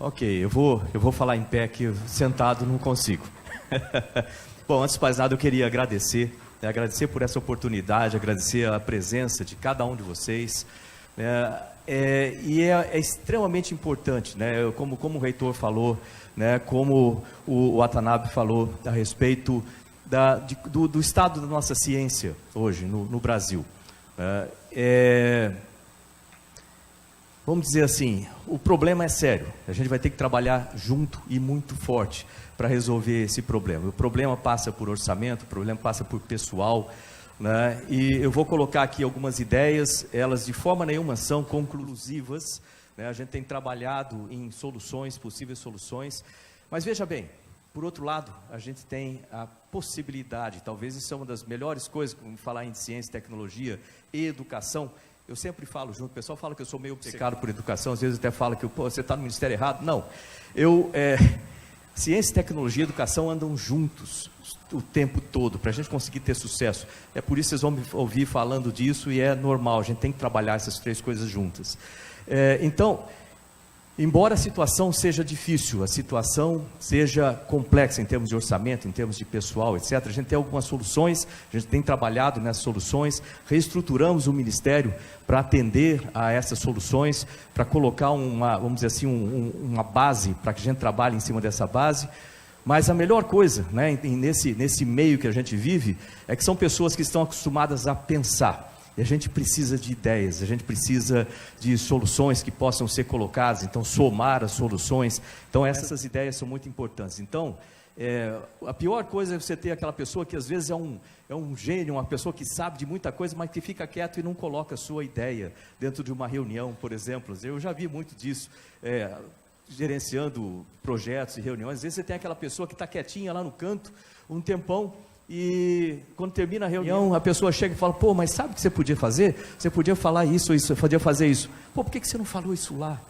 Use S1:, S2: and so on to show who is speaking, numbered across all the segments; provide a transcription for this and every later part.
S1: Ok, eu vou falar em pé que sentado não consigo. Bom, antes de mais nada eu queria agradecer, né, agradecer por essa oportunidade, agradecer a presença de cada um de vocês. É extremamente importante, né, como o reitor falou, né, como o Watanabe falou a respeito do estado da nossa ciência hoje no Brasil. Vamos dizer assim, o problema é sério, a gente vai ter que trabalhar junto e muito forte para resolver esse problema. O problema passa por orçamento, o problema passa por pessoal, né? E eu vou colocar aqui algumas ideias, elas de forma nenhuma são conclusivas, né? A gente tem trabalhado em soluções, possíveis soluções, mas veja bem, por outro lado, a gente tem a possibilidade, talvez isso é uma das melhores coisas, como falar em ciência, tecnologia e educação. Eu sempre falo junto, o pessoal fala que eu sou meio obcecado por educação, às vezes até fala que você está no ministério errado. Não, ciência, tecnologia e educação andam juntos o tempo todo, para a gente conseguir ter sucesso. É por isso que vocês vão me ouvir falando disso e é normal, a gente tem que trabalhar essas três coisas juntas. Então, embora a situação seja difícil, a situação seja complexa em termos de orçamento, em termos de pessoal, etc., a gente tem algumas soluções, a gente tem trabalhado nessas soluções, reestruturamos o Ministério para atender a essas soluções, para colocar vamos dizer assim, uma base, para que a gente trabalhe em cima dessa base. Mas a melhor coisa, né, nesse meio que a gente vive, é que são pessoas que estão acostumadas a pensar. E a gente precisa de ideias, a gente precisa de soluções que possam ser colocadas, então somar as soluções. Então essas ideias são muito importantes. Então, a pior coisa é você ter aquela pessoa que às vezes é um gênio, uma pessoa que sabe de muita coisa, mas que fica quieto e não coloca a sua ideia dentro de uma reunião, por exemplo. Eu já vi muito disso, gerenciando projetos e reuniões. Às vezes você tem aquela pessoa que está quietinha lá no canto, um tempão, e quando termina a reunião, a pessoa chega e fala, pô, mas sabe o que você podia fazer? Você podia falar isso, você podia fazer isso. Pô, por que você não falou isso lá?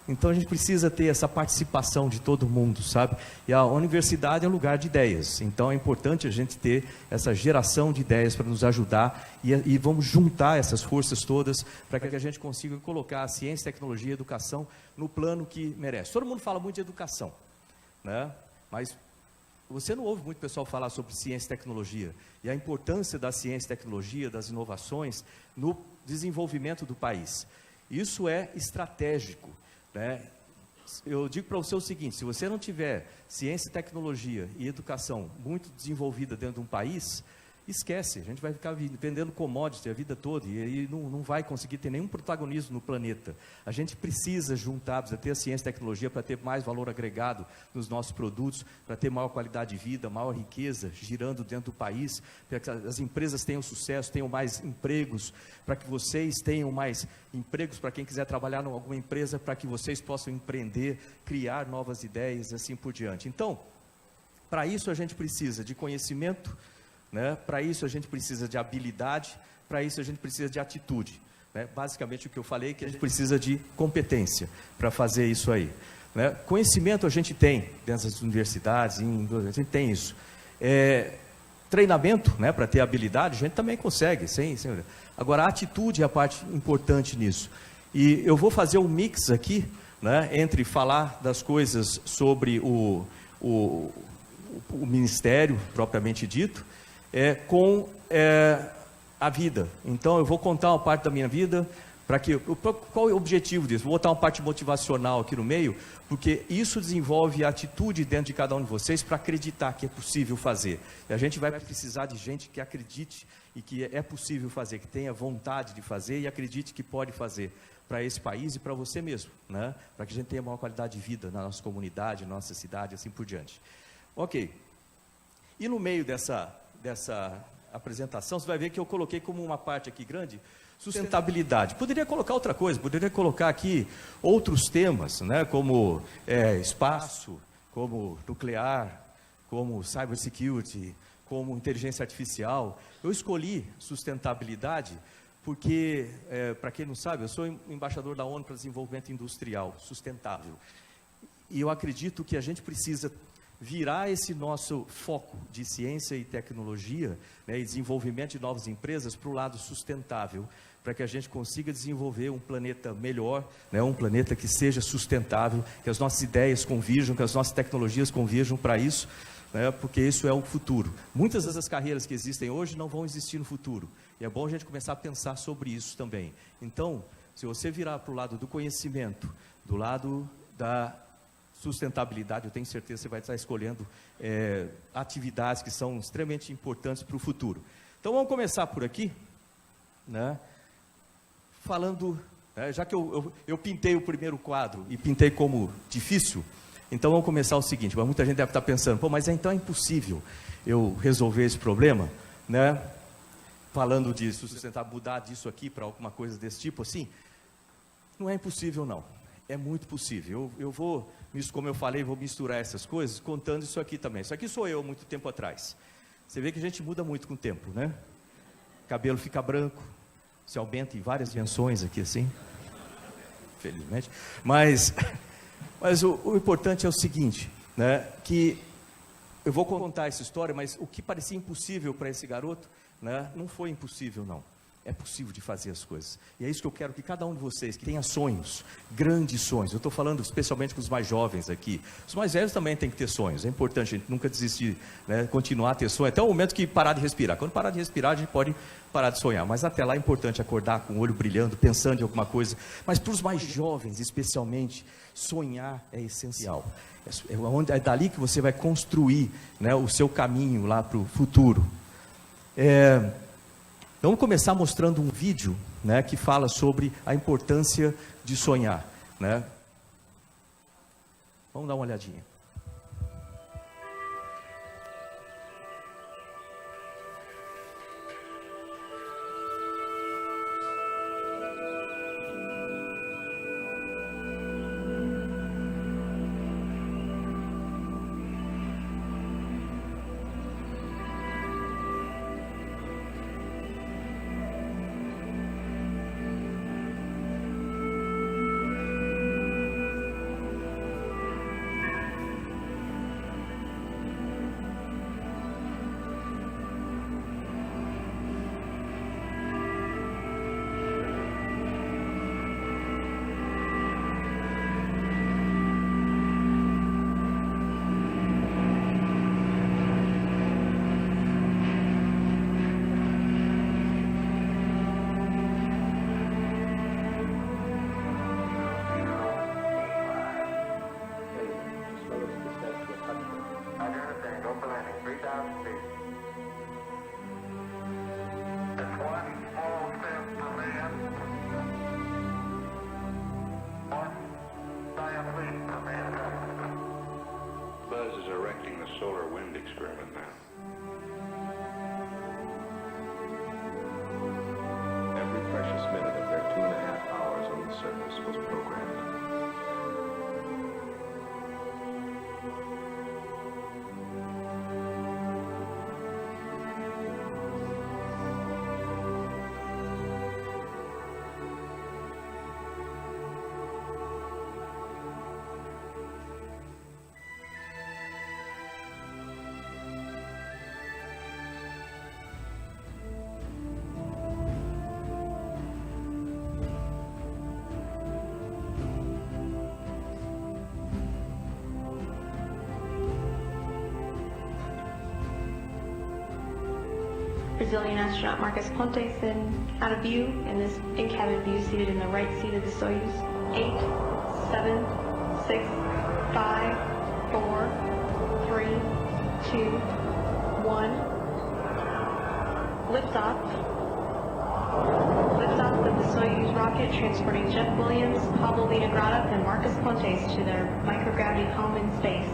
S1: Então a gente precisa ter essa participação de todo mundo, sabe? E a universidade é um lugar de ideias, então é importante a gente ter essa geração de ideias para nos ajudar e vamos juntar essas forças todas para que a gente consiga colocar a ciência, tecnologia e educação no plano que merece. Todo mundo fala muito de educação, né? Mas você não ouve muito pessoal falar sobre ciência e tecnologia e a importância da ciência e tecnologia, das inovações no desenvolvimento do país. Isso é estratégico, né? Eu digo para você o seguinte, se você não tiver ciência, tecnologia e educação muito desenvolvida dentro de um país, esquece, a gente vai ficar vendendo commodity a vida toda e aí não vai conseguir ter nenhum protagonismo no planeta. A gente precisa juntar, precisa ter a ciência e tecnologia para ter mais valor agregado nos nossos produtos, para ter maior qualidade de vida, maior riqueza girando dentro do país, para que as empresas tenham sucesso, tenham mais empregos, para que vocês tenham mais empregos, para quem quiser trabalhar em alguma empresa, para que vocês possam empreender, criar novas ideias, assim por diante. Então, para isso a gente precisa de conhecimento, né? Para isso a gente precisa de habilidade, para isso a gente precisa de atitude, né? Basicamente o que eu falei é que a gente precisa de competência para fazer isso aí, né? Conhecimento a gente tem dentro das universidades, a gente tem isso. Treinamento, né, para ter habilidade, a gente também consegue, agora a atitude é a parte importante nisso. E eu vou fazer um mix aqui, né, entre falar das coisas sobre o ministério propriamente dito, com a vida. Então eu vou contar uma parte da minha vida, qual é o objetivo disso? Vou botar uma parte motivacional aqui no meio, porque isso desenvolve a atitude dentro de cada um de vocês para acreditar que é possível fazer. E a gente vai precisar de gente que acredite e que é possível fazer, que tenha vontade de fazer e acredite que pode fazer para esse país e para você mesmo, né? Para que a gente tenha maior qualidade de vida na nossa comunidade, na nossa cidade, assim por diante. Ok. E no meio dessa apresentação, você vai ver que eu coloquei como uma parte aqui grande, sustentabilidade. Poderia colocar outra coisa, poderia colocar aqui outros temas, né, como espaço, como nuclear, como cybersecurity, como inteligência artificial. Eu escolhi sustentabilidade porque, para quem não sabe, eu sou embaixador da ONU para Desenvolvimento Industrial Sustentável. E eu acredito que a gente precisa virar esse nosso foco de ciência e tecnologia, né, e desenvolvimento de novas empresas para o lado sustentável, para que a gente consiga desenvolver um planeta melhor, né, um planeta que seja sustentável, que as nossas ideias convirjam, que as nossas tecnologias convirjam para isso, né, porque isso é o futuro. Muitas das carreiras que existem hoje não vão existir no futuro, e é bom a gente começar a pensar sobre isso também. Então, se você virar para o lado do conhecimento, do lado da sustentabilidade, eu tenho certeza que você vai estar escolhendo atividades que são extremamente importantes para o futuro. Então, vamos começar por aqui, né? Falando, já que eu pintei o primeiro quadro e pintei como difícil, então vamos começar o seguinte, muita gente deve estar pensando, pô, mas então é impossível eu resolver esse problema, né? Falando disso, tentar mudar disso aqui para alguma coisa desse tipo assim, não é impossível não, é muito possível. Eu vou, como eu falei, vou misturar essas coisas contando isso aqui também. Isso aqui sou eu muito tempo atrás. Você vê que a gente muda muito com o tempo, né? Cabelo fica branco, se aumenta em várias dimensões aqui assim, felizmente. Mas o importante é o seguinte, né? Que eu vou contar essa história, mas o que parecia impossível para esse garoto, né, não foi impossível não. É possível de fazer as coisas. E é isso que eu quero que cada um de vocês que tenha sonhos, grandes sonhos. Eu estou falando especialmente com os mais jovens aqui. Os mais velhos também têm que ter sonhos. É importante a gente nunca desistir, né? Continuar a ter sonhos, até o momento que parar de respirar. Quando parar de respirar, a gente pode parar de sonhar. Mas até lá é importante acordar com o olho brilhando, pensando em alguma coisa. Mas para os mais jovens, especialmente, sonhar é essencial. É dali que você vai construir, né, o seu caminho lá para o futuro. Vamos começar mostrando um vídeo, né, que fala sobre a importância de sonhar, né? Vamos dar uma olhadinha.
S2: Solar wind experiment now. Every precious minute of their 2.5 hours on the surface was programmed.
S3: Brazilian astronaut Marcos Pontes out of view, and this in-cabin view seated in the right seat of the Soyuz. 8, 7, 6, 5, 4, 3, 2, 1. Liftoff. Liftoff of the Soyuz rocket transporting Jeff Williams, Pablo Vidagrada, and Marcos Pontes to their microgravity home in space.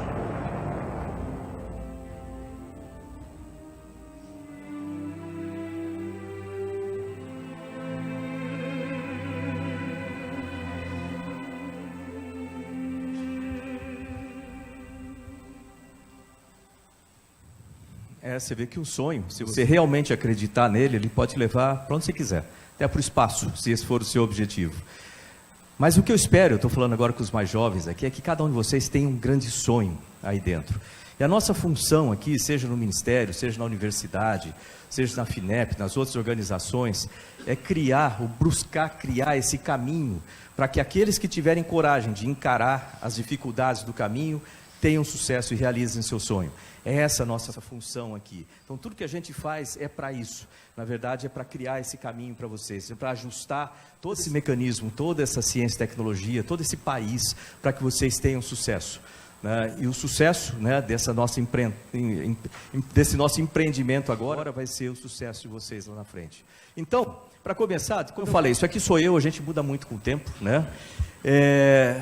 S1: Você vê que o sonho, se você realmente acreditar nele, ele pode te levar para onde você quiser, até para o espaço, se esse for o seu objetivo. Mas o que eu espero, eu estou falando agora com os mais jovens aqui, é que cada um de vocês tenha um grande sonho, aí dentro. E a nossa função aqui, seja no Ministério, seja na universidade, seja na FINEP, nas outras organizações, é buscar criar esse caminho para que aqueles que tiverem coragem de encarar as dificuldades do caminho tenham sucesso e realizem seu sonho. É essa a nossa função aqui. Então, tudo que a gente faz é para isso. Na verdade, é para criar esse caminho para vocês, é para ajustar todo esse mecanismo, toda essa ciência e tecnologia, todo esse país, para que vocês tenham sucesso. Né? E o sucesso, né, desse nosso empreendimento agora vai ser o sucesso de vocês lá na frente. Então, para começar, como eu falei, isso aqui sou eu, a gente muda muito com o tempo, né?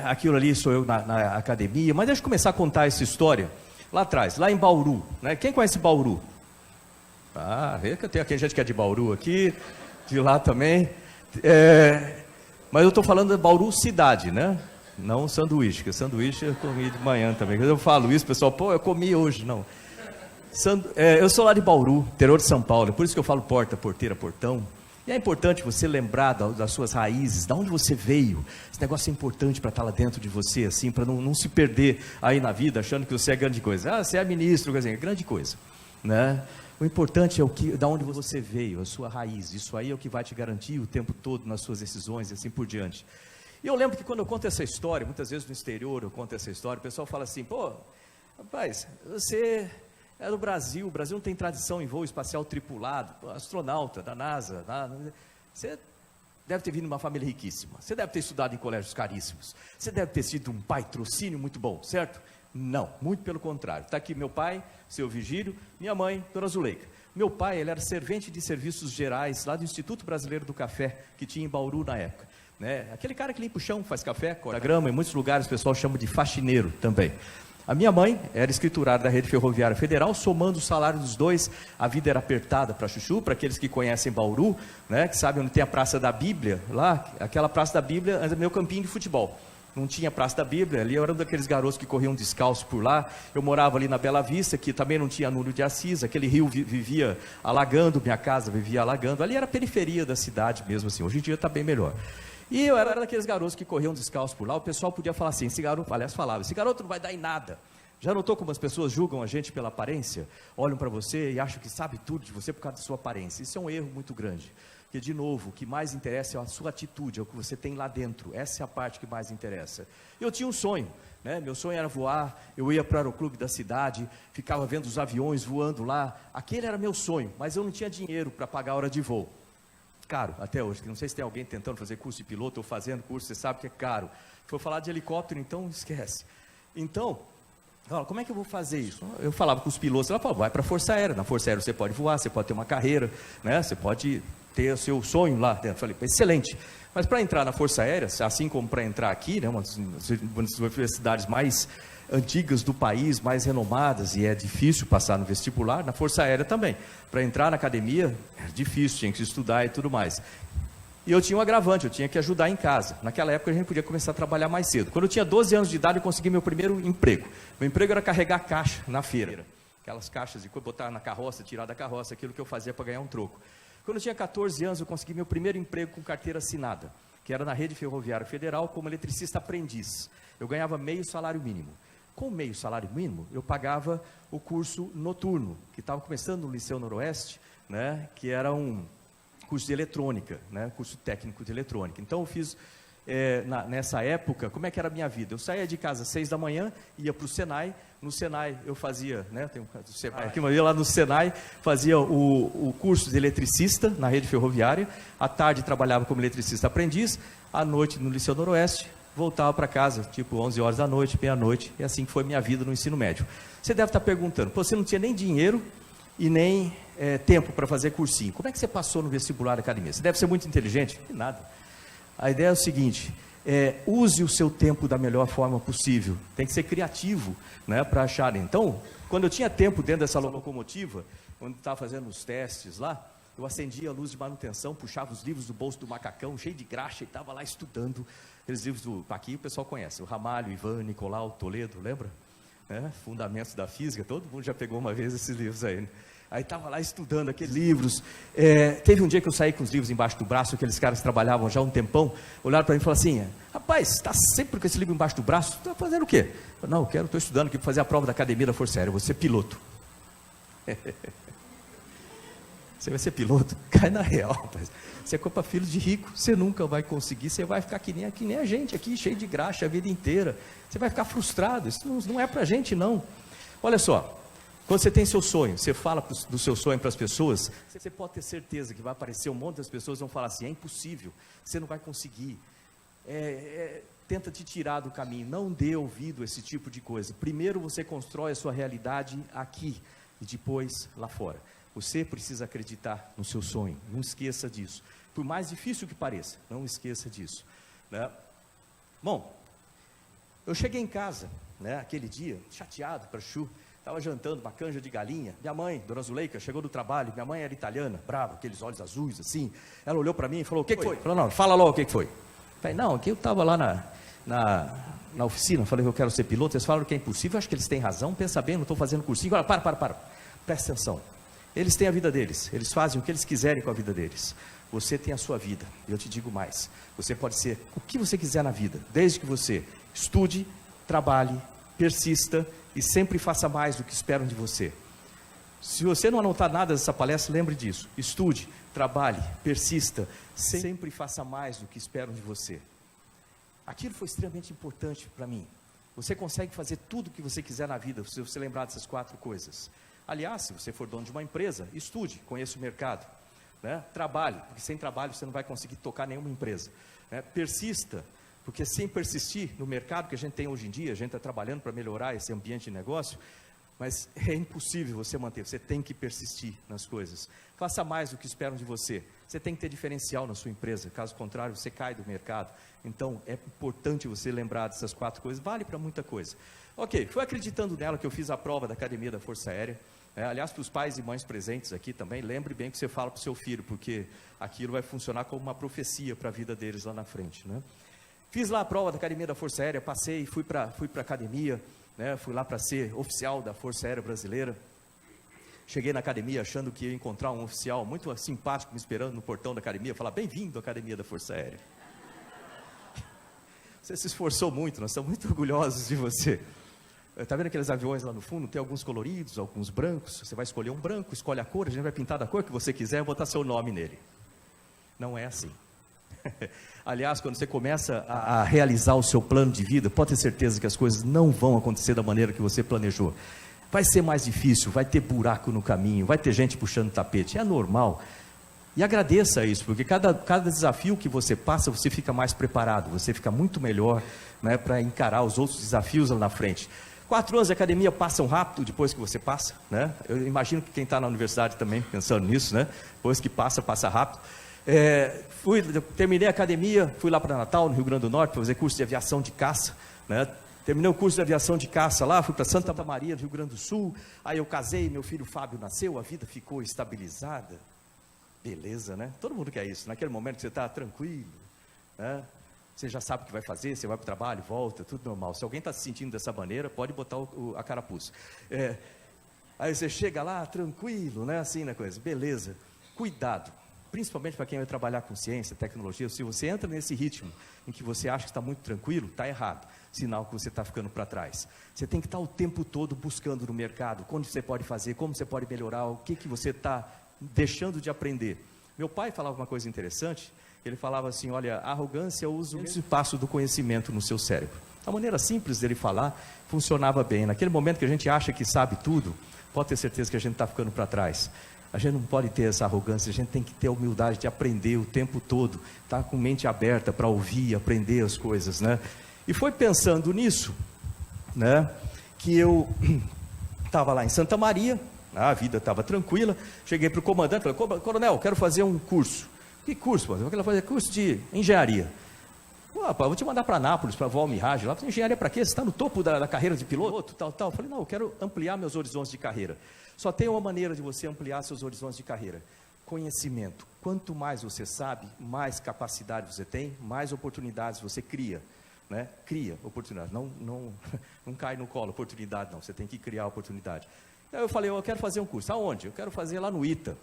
S1: Aquilo ali sou eu na academia, mas deixa eu começar a contar essa história lá atrás, lá em Bauru, né? Quem conhece Bauru? Vê que eu tenho aqui gente que é de Bauru aqui, de lá também. Mas eu estou falando de Bauru cidade, né? Não sanduíche, porque sanduíche eu comi de manhã também. Quando eu falo isso, pessoal, eu comi hoje, não. Eu sou lá de Bauru, interior de São Paulo, por isso que eu falo porta, porteira, portão. E é importante você lembrar das suas raízes, de onde você veio. Esse negócio é importante para estar lá dentro de você, assim, para não se perder aí na vida, achando que você é grande coisa. Você é ministro, quer dizer, é grande coisa, né? O importante é da onde você veio, a sua raiz. Isso aí é o que vai te garantir o tempo todo nas suas decisões e assim por diante. E eu lembro que quando eu conto essa história, muitas vezes no exterior eu conto essa história, o pessoal fala assim, rapaz, você é do Brasil, o Brasil não tem tradição em voo espacial tripulado, astronauta da NASA, você deve ter vindo de uma família riquíssima, você deve ter estudado em colégios caríssimos, você deve ter sido um patrocínio muito bom, certo? Não, muito pelo contrário. Está aqui meu pai, seu Vigílio, minha mãe, dona Zuleika. Meu pai, ele era servente de serviços gerais lá do Instituto Brasileiro do Café, que tinha em Bauru na época. Né? Aquele cara que limpa o chão, faz café, corta grama, em muitos lugares o pessoal chama de faxineiro também. A minha mãe era escriturária da Rede Ferroviária Federal, somando o salário dos dois, a vida era apertada para Chuchu, para aqueles que conhecem Bauru, né, que sabem onde tem a Praça da Bíblia, lá, aquela Praça da Bíblia é meu campinho de futebol. Não tinha Praça da Bíblia, ali eu era um daqueles garotos que corriam descalço por lá, eu morava ali na Bela Vista, que também não tinha Núrio de Assis, aquele rio vivia alagando, minha casa vivia alagando, ali era a periferia da cidade mesmo assim, hoje em dia está bem melhor. E eu era daqueles garotos que corriam descalço por lá, o pessoal podia falar assim, esse garoto, aliás falava, esse garoto não vai dar em nada. Já notou como as pessoas julgam a gente pela aparência? Olham para você e acham que sabe tudo de você por causa da sua aparência. Isso é um erro muito grande. Porque, de novo, o que mais interessa é a sua atitude, é o que você tem lá dentro. Essa é a parte que mais interessa. Eu tinha um sonho, né? Meu sonho era voar, eu ia para o aeroclube da cidade, ficava vendo os aviões voando lá. Aquele era meu sonho, mas eu não tinha dinheiro para pagar a hora de voo. Caro, até hoje. Não sei se tem alguém tentando fazer curso de piloto ou fazendo curso, você sabe que é caro. Se for falar de helicóptero, então esquece. Então, como é que eu vou fazer isso? Eu falava com os pilotos, ela falava, vai para a Força Aérea. Na Força Aérea você pode voar, você pode ter uma carreira, né? Você pode ter o seu sonho lá dentro. Eu falei, excelente. Mas para entrar na Força Aérea, assim como para entrar aqui, né, uma das universidades mais antigas do país, mais renomadas, e é difícil passar no vestibular, na Força Aérea também. Para entrar na academia, é difícil, tinha que estudar e tudo mais. E eu tinha um agravante, eu tinha que ajudar em casa. Naquela época a gente podia começar a trabalhar mais cedo. Quando eu tinha 12 anos de idade, eu consegui meu primeiro emprego. Meu emprego era carregar caixa na feira. Aquelas caixas de botar na carroça, tirar da carroça, aquilo que eu fazia para ganhar um troco. Quando eu tinha 14 anos, eu consegui meu primeiro emprego com carteira assinada, que era na Rede Ferroviária Federal, como eletricista aprendiz. Eu ganhava meio salário mínimo. Com meio salário mínimo, eu pagava o curso noturno, que estava começando no Liceu Noroeste, né, que era um curso de eletrônica, né, curso técnico de eletrônica. Então eu fiz, nessa época, como é que era a minha vida? Eu saía de casa às 6 da manhã, ia para o Senai. No Senai eu fazia, né, tem um Senai aqui, mas eu ia lá no Senai, fazia o curso de eletricista na Rede Ferroviária. À tarde trabalhava como eletricista aprendiz, à noite no Liceu Noroeste, voltava para casa, tipo 11 horas da noite, meia-noite, e assim que foi minha vida no ensino médio. Você deve estar perguntando, você não tinha nem dinheiro e nem tempo para fazer cursinho. Como é que você passou no vestibular da academia? Você deve ser muito inteligente? Nada. A ideia é o seguinte, use o seu tempo da melhor forma possível. Tem que ser criativo, né, para achar. Então, quando eu tinha tempo dentro dessa locomotiva, quando estava fazendo os testes lá, eu acendia a luz de manutenção, puxava os livros do bolso do macacão, cheio de graxa, e estava lá estudando aqueles livros do... Aqui o pessoal conhece, o Ramalho, Ivan, Nicolau, Toledo, lembra? né? Fundamentos da Física, todo mundo já pegou uma vez esses livros aí, né? Aí estava lá estudando aqueles livros. Teve um dia que eu saí com os livros embaixo do braço, aqueles caras que trabalhavam já há um tempão, olharam para mim e falaram assim: rapaz, está sempre com esse livro embaixo do braço, está fazendo o quê? Eu, não, estou estudando aqui para fazer a prova da Academia da Força Aérea, vou ser piloto. Você vai ser piloto? Cai na real, rapaz. Você é para filho de rico, você nunca vai conseguir, você vai ficar que nem a gente aqui, cheio de graxa a vida inteira. Você vai ficar frustrado, isso não é para a gente não. Olha só. Quando você tem seu sonho, você fala do seu sonho para as pessoas, você pode ter certeza que vai aparecer um monte de pessoas que vão falar assim: é impossível, você não vai conseguir, tenta te tirar do caminho. Não dê ouvido a esse tipo de coisa. Primeiro você constrói a sua realidade aqui e depois lá fora. Você precisa acreditar no seu sonho, não esqueça disso. Por mais difícil que pareça, não esqueça disso, né? Bom, eu cheguei em casa, né, aquele dia, chateado para Chu. Estava jantando uma canja de galinha. Minha mãe, Dona Zuleika, chegou do trabalho. Minha mãe era italiana, brava, aqueles olhos azuis assim. Ela olhou para mim e falou: o que foi? Falou: não, fala logo o que foi. Falei: não, aqui eu estava lá na oficina. Falei que eu quero ser piloto. Eles falaram que é impossível. Acho que eles têm razão. Pensa bem, não estou fazendo cursinho. Agora, para. Presta atenção. Eles têm a vida deles. Eles fazem o que eles quiserem com a vida deles. Você tem a sua vida. E eu te digo mais. Você pode ser o que você quiser na vida. Desde que você estude, trabalhe, persista e sempre faça mais do que esperam de você. Se você não anotar nada dessa palestra, lembre disso. Estude, trabalhe, persista, sempre faça mais do que esperam de você. Aquilo foi extremamente importante para mim. Você consegue fazer tudo o que você quiser na vida, se você lembrar dessas 4 coisas. Aliás, se você for dono de uma empresa, estude, conheça o mercado, né? Trabalhe, porque sem trabalho você não vai conseguir tocar nenhuma empresa, né? Persista, porque sem persistir no mercado que a gente tem hoje em dia, a gente está trabalhando para melhorar esse ambiente de negócio, mas é impossível você manter, você tem que persistir nas coisas. Faça mais do que esperam de você. Você tem que ter diferencial na sua empresa, caso contrário você cai do mercado. Então é importante você lembrar dessas 4 coisas, vale para muita coisa. Ok, foi acreditando nela que eu fiz a prova da Academia da Força Aérea. Aliás, para os pais e mães presentes aqui também, lembre bem que você fala para o seu filho, porque aquilo vai funcionar como uma profecia para a vida deles lá na frente, né? Fiz lá a prova da Academia da Força Aérea, passei, fui para a academia, né? Fui lá para ser oficial da Força Aérea Brasileira. Cheguei na academia achando que ia encontrar um oficial muito simpático me esperando no portão da academia, falar: bem-vindo à Academia da Força Aérea. Você se esforçou muito, nós estamos muito orgulhosos de você. Está vendo aqueles aviões lá no fundo? Tem alguns coloridos, alguns brancos. Você vai escolher um branco, escolhe a cor, a gente vai pintar da cor que você quiser e botar seu nome nele. Não é assim. Aliás, quando você começa a realizar o seu plano de vida, pode ter certeza que as coisas não vão acontecer da maneira que você planejou. Vai ser mais difícil, vai ter buraco no caminho, vai ter gente puxando tapete, é normal. E agradeça isso, porque cada desafio que você passa, você fica mais preparado, você fica muito melhor, né, para encarar os outros desafios lá na frente. 4 anos de academia passam rápido depois que você passa, né? Eu imagino que quem está na universidade também pensando nisso, né? Depois que passa rápido. Terminei a academia, fui lá para Natal, no Rio Grande do Norte, para fazer curso de aviação de caça, né? Terminei o curso de aviação de caça lá, fui para Santa Maria, no Rio Grande do Sul. Aí eu casei, meu filho Fábio nasceu, a vida ficou estabilizada. Beleza, né? Todo mundo quer isso. Naquele momento que você está tranquilo, né? Você já sabe o que vai fazer, você vai para o trabalho, volta, tudo normal. Se alguém está se sentindo dessa maneira, pode botar a carapuça. Aí você chega lá, tranquilo, né? Assim na coisa. Beleza. Cuidado. Principalmente para quem vai trabalhar com ciência, tecnologia. Se você entra nesse ritmo em que você acha que está muito tranquilo, está errado. Sinal que você está ficando para trás. Você tem que estar o tempo todo buscando no mercado, onde você pode fazer, como você pode melhorar, o que você está deixando de aprender. Meu pai falava uma coisa interessante, ele falava assim: olha, a arrogância usa o espaço do conhecimento no seu cérebro. A maneira simples dele falar funcionava bem. Naquele momento que a gente acha que sabe tudo, pode ter certeza que a gente está ficando para trás. A gente não pode ter essa arrogância, a gente tem que ter a humildade de aprender o tempo todo, estar com mente aberta para ouvir, aprender as coisas, né? E foi pensando nisso, né, que eu estava lá em Santa Maria, a vida estava tranquila, cheguei para o comandante, falei: coronel, quero fazer um curso. Que curso, pô? Eu quero fazer curso de engenharia. Vou te mandar para Nápoles, para voar Mirage lá. Engenharia para quê? Você está no topo da carreira de piloto, tal. Eu falei: não, eu quero ampliar meus horizontes de carreira. Só tem uma maneira de você ampliar seus horizontes de carreira: conhecimento. Quanto mais você sabe, mais capacidade você tem, mais oportunidades você cria. né? Cria oportunidade, não cai no colo oportunidade, não. Você tem que criar oportunidade. Aí eu falei, eu quero fazer um curso. Aonde? Eu quero fazer lá no ITA.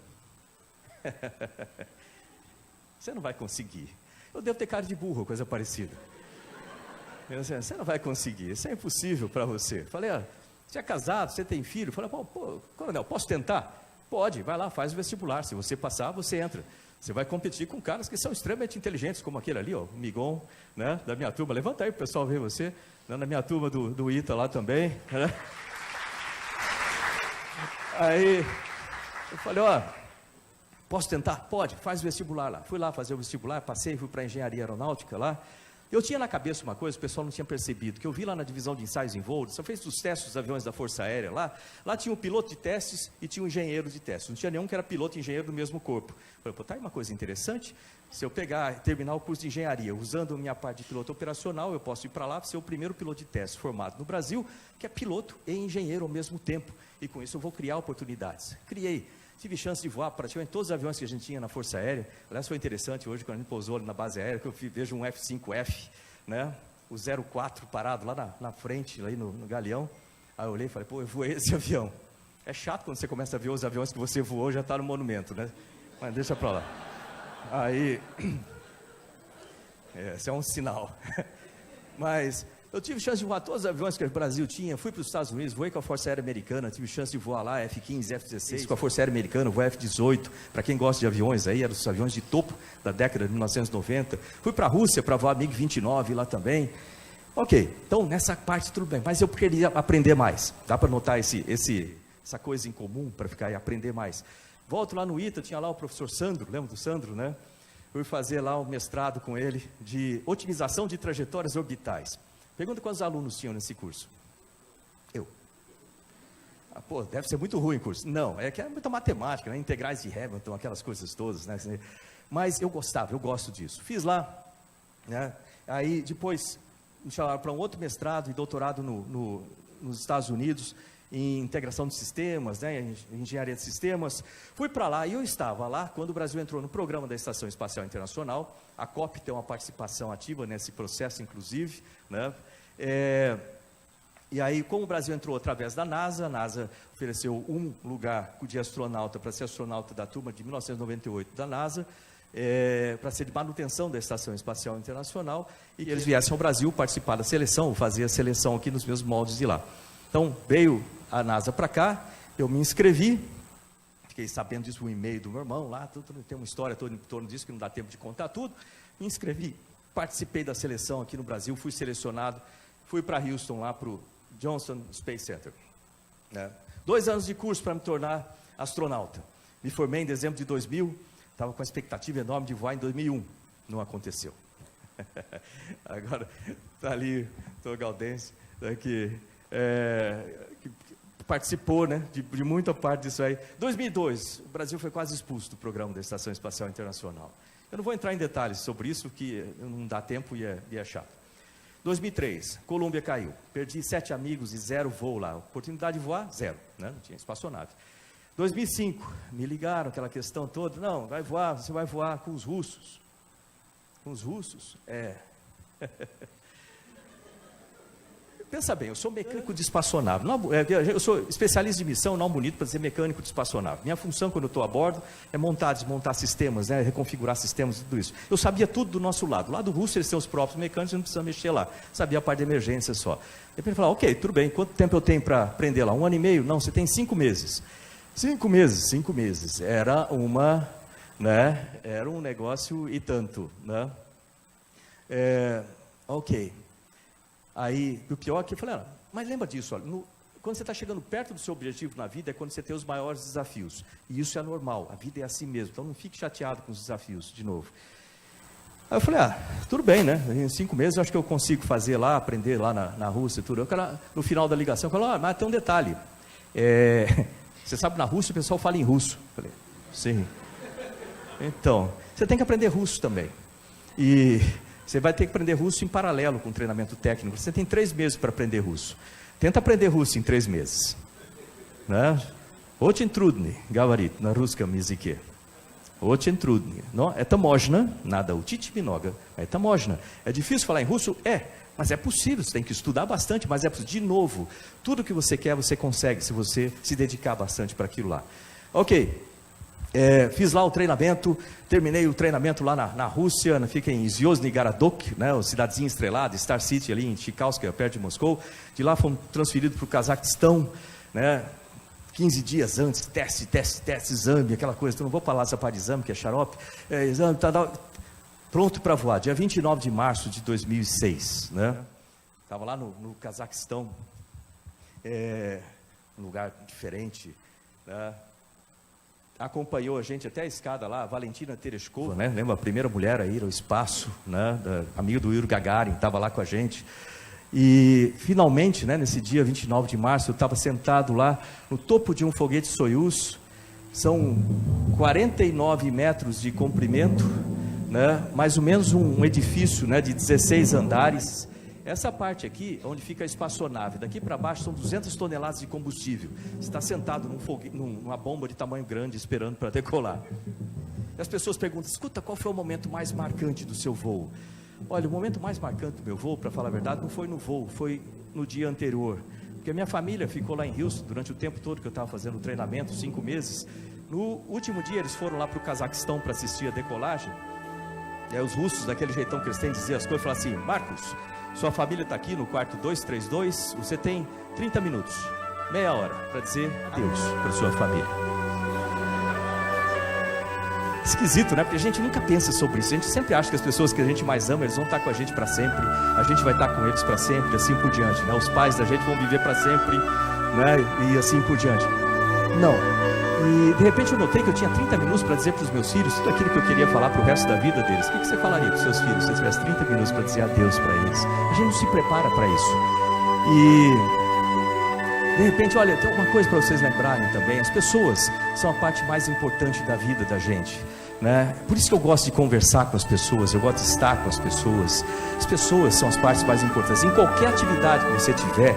S1: Você não vai conseguir. Eu devo ter cara de burro, coisa parecida. Eu disse, você não vai conseguir, isso é impossível para você. Falei, você é casado, você tem filho? Falei, pô, coronel, posso tentar? Pode, vai lá, faz o vestibular. Se você passar, você entra. Você vai competir com caras que são extremamente inteligentes, como aquele ali, ó, o Migon, né, da minha turma. Levanta aí para o pessoal ver você. Na minha turma do ITA lá também. Né? Aí, eu falei, posso tentar? Pode, faz o vestibular lá. Fui lá fazer o vestibular, passei, fui para a engenharia aeronáutica lá. Eu tinha na cabeça uma coisa, o pessoal não tinha percebido, que eu vi lá na divisão de ensaios em voo, só fez os testes dos aviões da Força Aérea lá tinha um piloto de testes e tinha um engenheiro de testes, não tinha nenhum que era piloto e engenheiro do mesmo corpo. Eu falei, tá aí uma coisa interessante, se eu pegar e terminar o curso de engenharia, usando a minha parte de piloto operacional, eu posso ir para lá, ser o primeiro piloto de testes formado no Brasil, que é piloto e engenheiro ao mesmo tempo, e com isso eu vou criar oportunidades. Criei. Tive chance de voar praticamente todos os aviões que a gente tinha na Força Aérea. Aliás, foi interessante hoje, quando a gente pousou ali na base aérea, que eu vejo um F-5F, né? O 04 parado lá na frente, aí no Galeão. Aí eu olhei e falei, pô, eu voei esse avião. É chato quando você começa a ver os aviões que você voou, já está no monumento, né? Mas deixa para lá. Aí, esse é um sinal. Mas eu tive chance de voar todos os aviões que o Brasil tinha, fui para os Estados Unidos, voei com a Força Aérea Americana, tive chance de voar lá, F-15, F-16, com a Força Aérea Americana, voei F-18, para quem gosta de aviões aí, eram os aviões de topo da década de 1990, fui para a Rússia para voar MiG-29 lá também. Ok, então nessa parte tudo bem, mas eu queria aprender mais, dá para notar essa coisa em comum, para ficar aí, aprender mais. Volto lá no ITA, tinha lá o professor Sandro, lembra do Sandro, né? Fui fazer lá um mestrado com ele de otimização de trajetórias orbitais. Pergunta quantos alunos tinham nesse curso. Eu. Pô, deve ser muito ruim o curso. Não, é que é muita matemática, né? Integrais de Hamilton, aquelas coisas todas, né? Mas eu gosto disso. Fiz lá, né? Aí depois me chamaram para um outro mestrado e doutorado nos Estados Unidos, em integração de sistemas, né? Em engenharia de sistemas. Fui para lá e eu estava lá quando o Brasil entrou no programa da Estação Espacial Internacional. A COP tem uma participação ativa nesse processo, inclusive, né? E aí, como o Brasil entrou através da NASA, a NASA ofereceu um lugar de astronauta para ser astronauta da turma de 1998 da NASA, para ser de manutenção da Estação Espacial Internacional, e que eles viessem ao Brasil participar da seleção, fazer a seleção aqui nos mesmos moldes de lá. Então, veio a NASA para cá, eu me inscrevi, fiquei sabendo disso por e-mail do meu irmão lá, tem uma história toda em torno disso que não dá tempo de contar tudo, me inscrevi, participei da seleção aqui no Brasil, fui selecionado, fui para Houston, lá para o Johnson Space Center. 2 anos de curso para me tornar astronauta. Me formei em dezembro de 2000, estava com a expectativa enorme de voar em 2001. Não aconteceu. Agora, está ali o Galdense, né, que participou, né, de muita parte disso aí. 2002, o Brasil foi quase expulso do programa da Estação Espacial Internacional. Eu não vou entrar em detalhes sobre isso, porque não dá tempo e é chato. 2003, Colômbia caiu. Perdi 7 amigos e 0 voo lá. Oportunidade de voar, 0. Né? Não tinha espaçonave. 2005, me ligaram, aquela questão toda. Não, você vai voar com os russos. Com os russos? Pensa bem, eu sou mecânico de espaçonave. Eu sou especialista de missão, não bonito para dizer mecânico de espaçonave. Minha função quando eu estou a bordo é desmontar sistemas, né, reconfigurar sistemas e tudo isso. Eu sabia tudo do nosso lado. Lá do russo eles têm os próprios mecânicos, não precisa mexer lá. Sabia a parte de emergência só. Depois ele falou, ok, tudo bem, quanto tempo eu tenho para aprender lá? 1 ano e meio? Não, você tem 5 meses. 5 meses. Era um negócio e tanto, né? Ok. Aí, o pior é que eu falei, mas lembra disso, olha, quando você está chegando perto do seu objetivo na vida, é quando você tem os maiores desafios. E isso é normal, a vida é assim mesmo, então não fique chateado com os desafios, de novo. Aí eu falei, tudo bem, né? Em 5 meses eu acho que eu consigo fazer lá, aprender lá na Rússia e tudo. No final da ligação, eu falei, mas tem um detalhe. Você sabe, na Rússia o pessoal fala em russo. Eu falei, sim. Então, você tem que aprender russo também. E você vai ter que aprender russo em paralelo com o treinamento técnico. Você tem 3 meses para aprender russo. Tenta aprender russo em 3 meses. Né? Очень трудный говорить на русском языке. Очень трудно. Но это можно, надо учить немного, это можно. É difícil falar em russo? Mas é possível, você tem que estudar bastante, mas é possível. De novo, tudo que você quer, você consegue, se você se dedicar bastante para aquilo lá. Ok, fiz lá o treinamento, terminei o treinamento lá na Rússia, fica em Zhyozny Gorodok, né, a cidadezinha estrelada, Star City ali em Tchaikovsky, perto de Moscou. De lá fomos transferidos para o Cazaquistão, né, 15 dias antes, teste, exame, aquela coisa. Então não vou falar dessa parte de exame, que é xarope, exame, pronto para voar, dia 29 de março de 2006, né? Estava lá no Cazaquistão, um lugar diferente, né? Acompanhou a gente até a escada lá, a Valentina Tereshkova, né? Lembra a primeira mulher a ir ao espaço, né? Amiga do Yuri Gagarin, estava lá com a gente. E finalmente, né, nesse dia 29 de março, eu estava sentado lá no topo de um foguete Soyuz. São 49 metros de comprimento, né, mais ou menos um edifício, né, de 16 andares. Essa parte aqui, onde fica a espaçonave, daqui para baixo são 200 toneladas de combustível. Você está sentado numa bomba de tamanho grande, esperando para decolar. E as pessoas perguntam, escuta, qual foi o momento mais marcante do seu voo? Olha, o momento mais marcante do meu voo, para falar a verdade, não foi no voo, foi no dia anterior. Porque a minha família ficou lá em Houston durante o tempo todo que eu estava fazendo o treinamento, 5 meses. No último dia eles foram lá para o Cazaquistão para assistir a decolagem. E aí os russos, daquele jeitão que eles têm de dizer as coisas, falaram assim, Marcos, sua família está aqui no quarto 232, você tem 30 minutos, meia hora, para dizer adeus para sua família. Esquisito, né? Porque a gente nunca pensa sobre isso. A gente sempre acha que as pessoas que a gente mais ama, eles vão estar com a gente para sempre. A gente vai estar com eles para sempre, assim por diante, né? Os pais da gente vão viver para sempre, né? E assim por diante. Não. E de repente eu notei que eu tinha 30 minutos para dizer para os meus filhos tudo aquilo que eu queria falar para o resto da vida deles. O que você falaria para os seus filhos se você tivesse 30 minutos para dizer adeus para eles? A gente não se prepara para isso. E de repente, olha, tem uma coisa para vocês lembrarem também. As pessoas são a parte mais importante da vida da gente, né? Por isso que eu gosto de conversar com as pessoas, eu gosto de estar com as pessoas. As pessoas são as partes mais importantes. Em qualquer atividade que você tiver,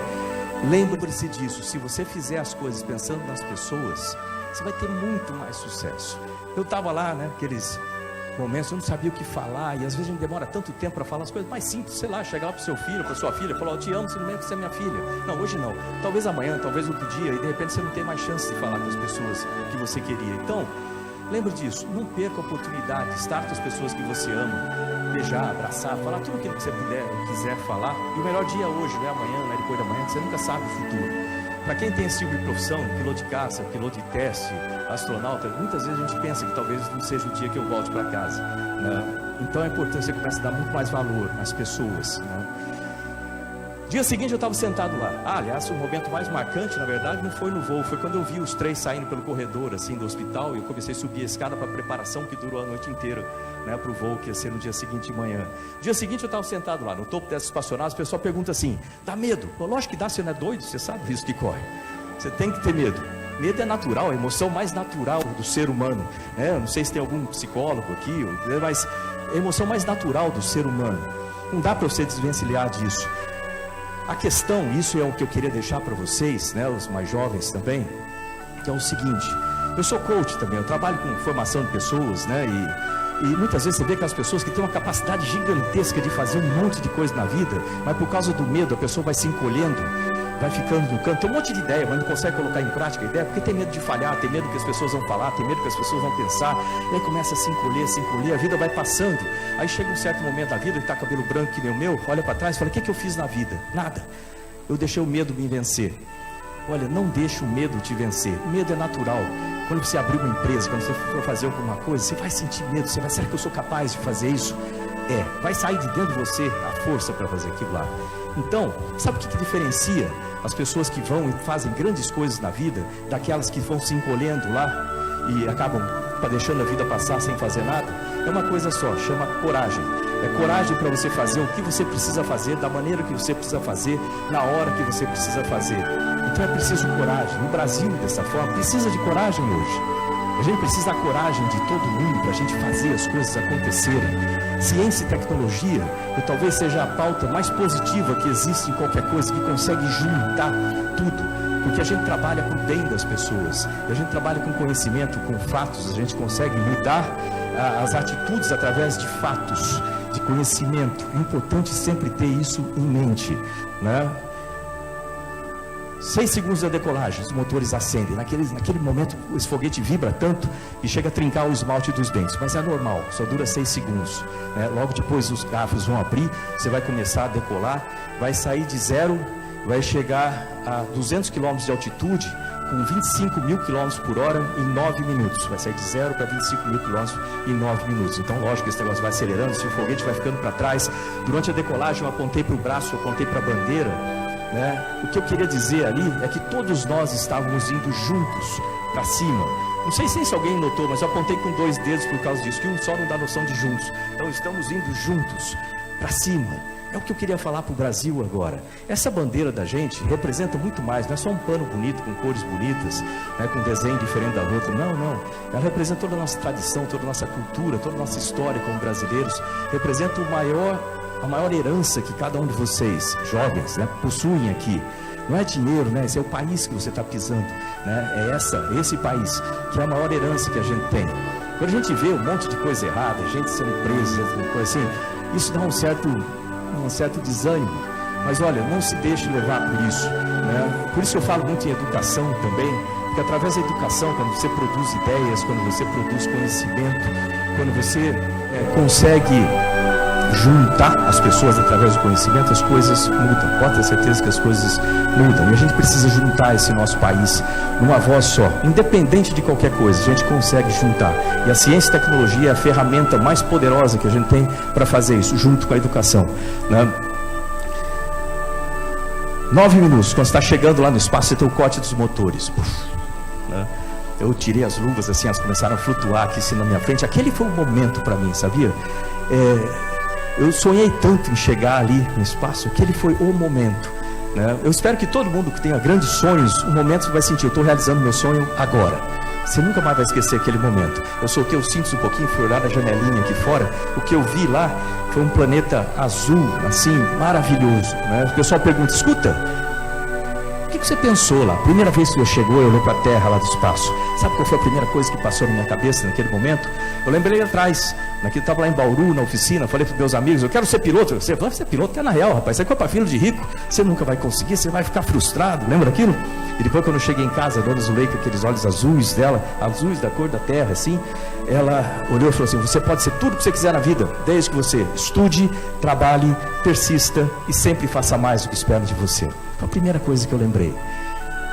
S1: lembre-se disso. Se você fizer as coisas pensando nas pessoas, você vai ter muito mais sucesso. Eu estava lá, né, aqueles momentos, eu não sabia o que falar, e às vezes a gente demora tanto tempo para falar as coisas mais simples, sei lá, chegar lá para o seu filho, para sua filha, falar, eu te amo, você não lembra que você é minha filha. Não, hoje não, talvez amanhã, talvez outro dia, e de repente você não tem mais chance de falar com as pessoas que você queria. Então, lembre disso, não perca a oportunidade de estar com as pessoas que você ama, beijar, abraçar, falar tudo aquilo que você puder, quiser falar. E o melhor dia hoje, não é amanhã, não é depois da manhã, você nunca sabe o futuro. Para quem tem esse tipo de profissão, piloto de caça, piloto de teste, astronauta, muitas vezes a gente pensa que talvez não seja o dia que eu volte para casa, né? Então é importante você começar a dar muito mais valor às pessoas, né? Dia seguinte eu estava sentado lá. Aliás, o momento mais marcante, na verdade, não foi no voo, foi quando eu vi os 3 saindo pelo corredor assim do hospital, e eu comecei a subir a escada para a preparação que durou a noite inteira, né, para o voo que ia ser no dia seguinte de manhã. Dia seguinte eu estava sentado lá, no topo dessas espaçonaves, o pessoal pergunta assim, dá medo? Lógico que dá, você não é doido, você sabe o risco que corre. Você tem que ter medo. Medo é natural, a emoção mais natural do ser humano, né? Eu não sei se tem algum psicólogo aqui, mas é a emoção mais natural do ser humano. Não dá para você desvencilhar disso. A questão, isso é o que eu queria deixar para vocês, né, os mais jovens também, que é o seguinte, eu sou coach também, eu trabalho com formação de pessoas, né, e muitas vezes você vê aquelas pessoas que têm uma capacidade gigantesca de fazer um monte de coisa na vida, mas por causa do medo a pessoa vai se encolhendo, vai ficando no canto, tem um monte de ideia, mas não consegue colocar em prática a ideia, porque tem medo de falhar, tem medo que as pessoas vão falar, tem medo que as pessoas vão pensar, e aí começa a se encolher, a vida vai passando, aí chega um certo momento da vida, ele está com cabelo branco que nem o meu, olha para trás e fala, o que eu fiz na vida? Nada, eu deixei o medo me vencer. Olha, não deixe o medo te vencer, o medo é natural. Quando você abrir uma empresa, quando você for fazer alguma coisa, você vai sentir medo, você vai, será que eu sou capaz de fazer isso? Vai sair de dentro de você a força para fazer aquilo lá. Então, sabe o que diferencia as pessoas que vão e fazem grandes coisas na vida, daquelas que vão se encolhendo lá e acabam deixando a vida passar sem fazer nada? É uma coisa só, chama coragem. É coragem para você fazer o que você precisa fazer, da maneira que você precisa fazer, na hora que você precisa fazer. Então é preciso coragem. No Brasil, dessa forma, precisa de coragem hoje. A gente precisa da coragem de todo mundo para a gente fazer as coisas acontecerem. Ciência e tecnologia, que talvez seja a pauta mais positiva que existe em qualquer coisa, que consegue juntar tudo. Porque a gente trabalha com o bem das pessoas, a gente trabalha com conhecimento, com fatos, a gente consegue mudar as atitudes através de fatos, de conhecimento. É importante sempre ter isso em mente, né? 6 segundos da decolagem, os motores acendem. Naquele momento, esse foguete vibra tanto que chega a trincar o esmalte dos dentes. Mas é normal, só dura 6 segundos. Né? Logo depois, os garfos vão abrir, você vai começar a decolar, vai sair de zero, vai chegar a 200 km de altitude, com 25 mil km por hora em 9 minutos. Vai sair de 0 para 25 mil km em 9 minutos. Então, lógico que esse negócio vai acelerando, se o foguete vai ficando para trás. Durante a decolagem, eu apontei para o braço, eu apontei para a bandeira. Né? O que eu queria dizer ali é que todos nós estávamos indo juntos para cima. Não sei se alguém notou, mas eu apontei com 2 dedos por causa disso, que um só não dá noção de juntos. Então, estamos indo juntos para cima. É o que eu queria falar para o Brasil agora. Essa bandeira da gente representa muito mais, não é só um pano bonito, com cores bonitas, né, com desenho diferente da outra. Não, não. Ela representa toda a nossa tradição, toda a nossa cultura, toda a nossa história como brasileiros. Representa a maior herança que cada um de vocês, jovens, né, possuem aqui. Não é dinheiro, né? Esse é o país que você está pisando, né? É esse país que é a maior herança que a gente tem. Quando a gente vê um monte de coisa errada, gente sendo presa, coisa assim, isso dá um certo desânimo. Mas olha, não se deixe levar por isso, né? Por isso eu falo muito em educação também, porque através da educação, quando você produz ideias, quando você produz conhecimento, quando você consegue juntar as pessoas através do conhecimento, as coisas mudam. Pode ter certeza que as coisas mudam. E a gente precisa juntar esse nosso país numa voz só. Independente de qualquer coisa, a gente consegue juntar. E a ciência e tecnologia é a ferramenta mais poderosa que a gente tem para fazer isso, junto com a educação, né? 9 minutos, quando você está chegando lá no espaço, você tem o corte dos motores. Puf, né? Eu tirei as luvas, assim, elas começaram a flutuar aqui assim na minha frente. Aquele foi um momento para mim, sabia? Eu sonhei tanto em chegar ali no espaço, que ele foi o momento, né? Eu espero que todo mundo que tenha grandes sonhos, um momento você vai sentir, eu estou realizando meu sonho agora. Você nunca mais vai esquecer aquele momento. Eu soltei os cintos um pouquinho, fui olhar na janelinha aqui fora. O que eu vi lá foi um planeta azul, assim, maravilhoso, né? O pessoal pergunta, escuta, o que você pensou lá? Primeira vez que você chegou, eu olhei para a Terra lá do espaço. Sabe qual foi a primeira coisa que passou na minha cabeça naquele momento? Eu lembrei atrás, estava lá em Bauru, na oficina, falei para os meus amigos, eu quero ser piloto. Você vai ser piloto, que é na real, rapaz, isso é coisa para filho de rico, você nunca vai conseguir, você vai ficar frustrado, lembra daquilo? E depois quando eu cheguei em casa, a dona Zulei, com aqueles olhos azuis dela, azuis da cor da terra, assim, ela olhou e falou assim, você pode ser tudo que você quiser na vida, desde que você estude, trabalhe, persista e sempre faça mais do que esperam de você. Foi a primeira coisa que eu lembrei.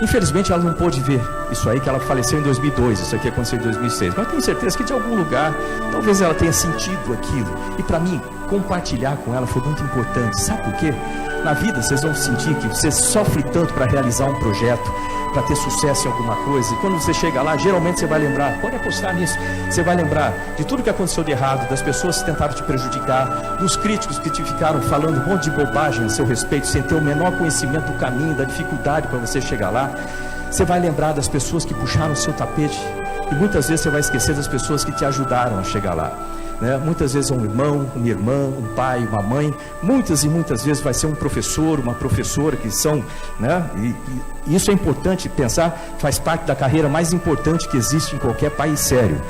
S1: Infelizmente ela não pôde ver isso aí, que ela faleceu em 2002, isso aqui aconteceu em 2006, mas tenho certeza que de algum lugar, talvez ela tenha sentido aquilo, e para mim, compartilhar com ela foi muito importante. Sabe por quê? Na vida vocês vão sentir que você sofre tanto para realizar um projeto, para ter sucesso em alguma coisa, e quando você chega lá, geralmente você vai lembrar, pode apostar nisso, você vai lembrar de tudo que aconteceu de errado, das pessoas que tentaram te prejudicar, dos críticos que te ficaram falando um monte de bobagem a seu respeito, sem ter o menor conhecimento do caminho, da dificuldade para você chegar lá. Você vai lembrar das pessoas que puxaram o seu tapete, e muitas vezes você vai esquecer das pessoas que te ajudaram a chegar lá, né? Muitas vezes um irmão, uma irmã, um pai, uma mãe, muitas e muitas vezes vai ser um professor, uma professora que são, né? E isso é importante pensar, faz parte da carreira mais importante que existe em qualquer país sério.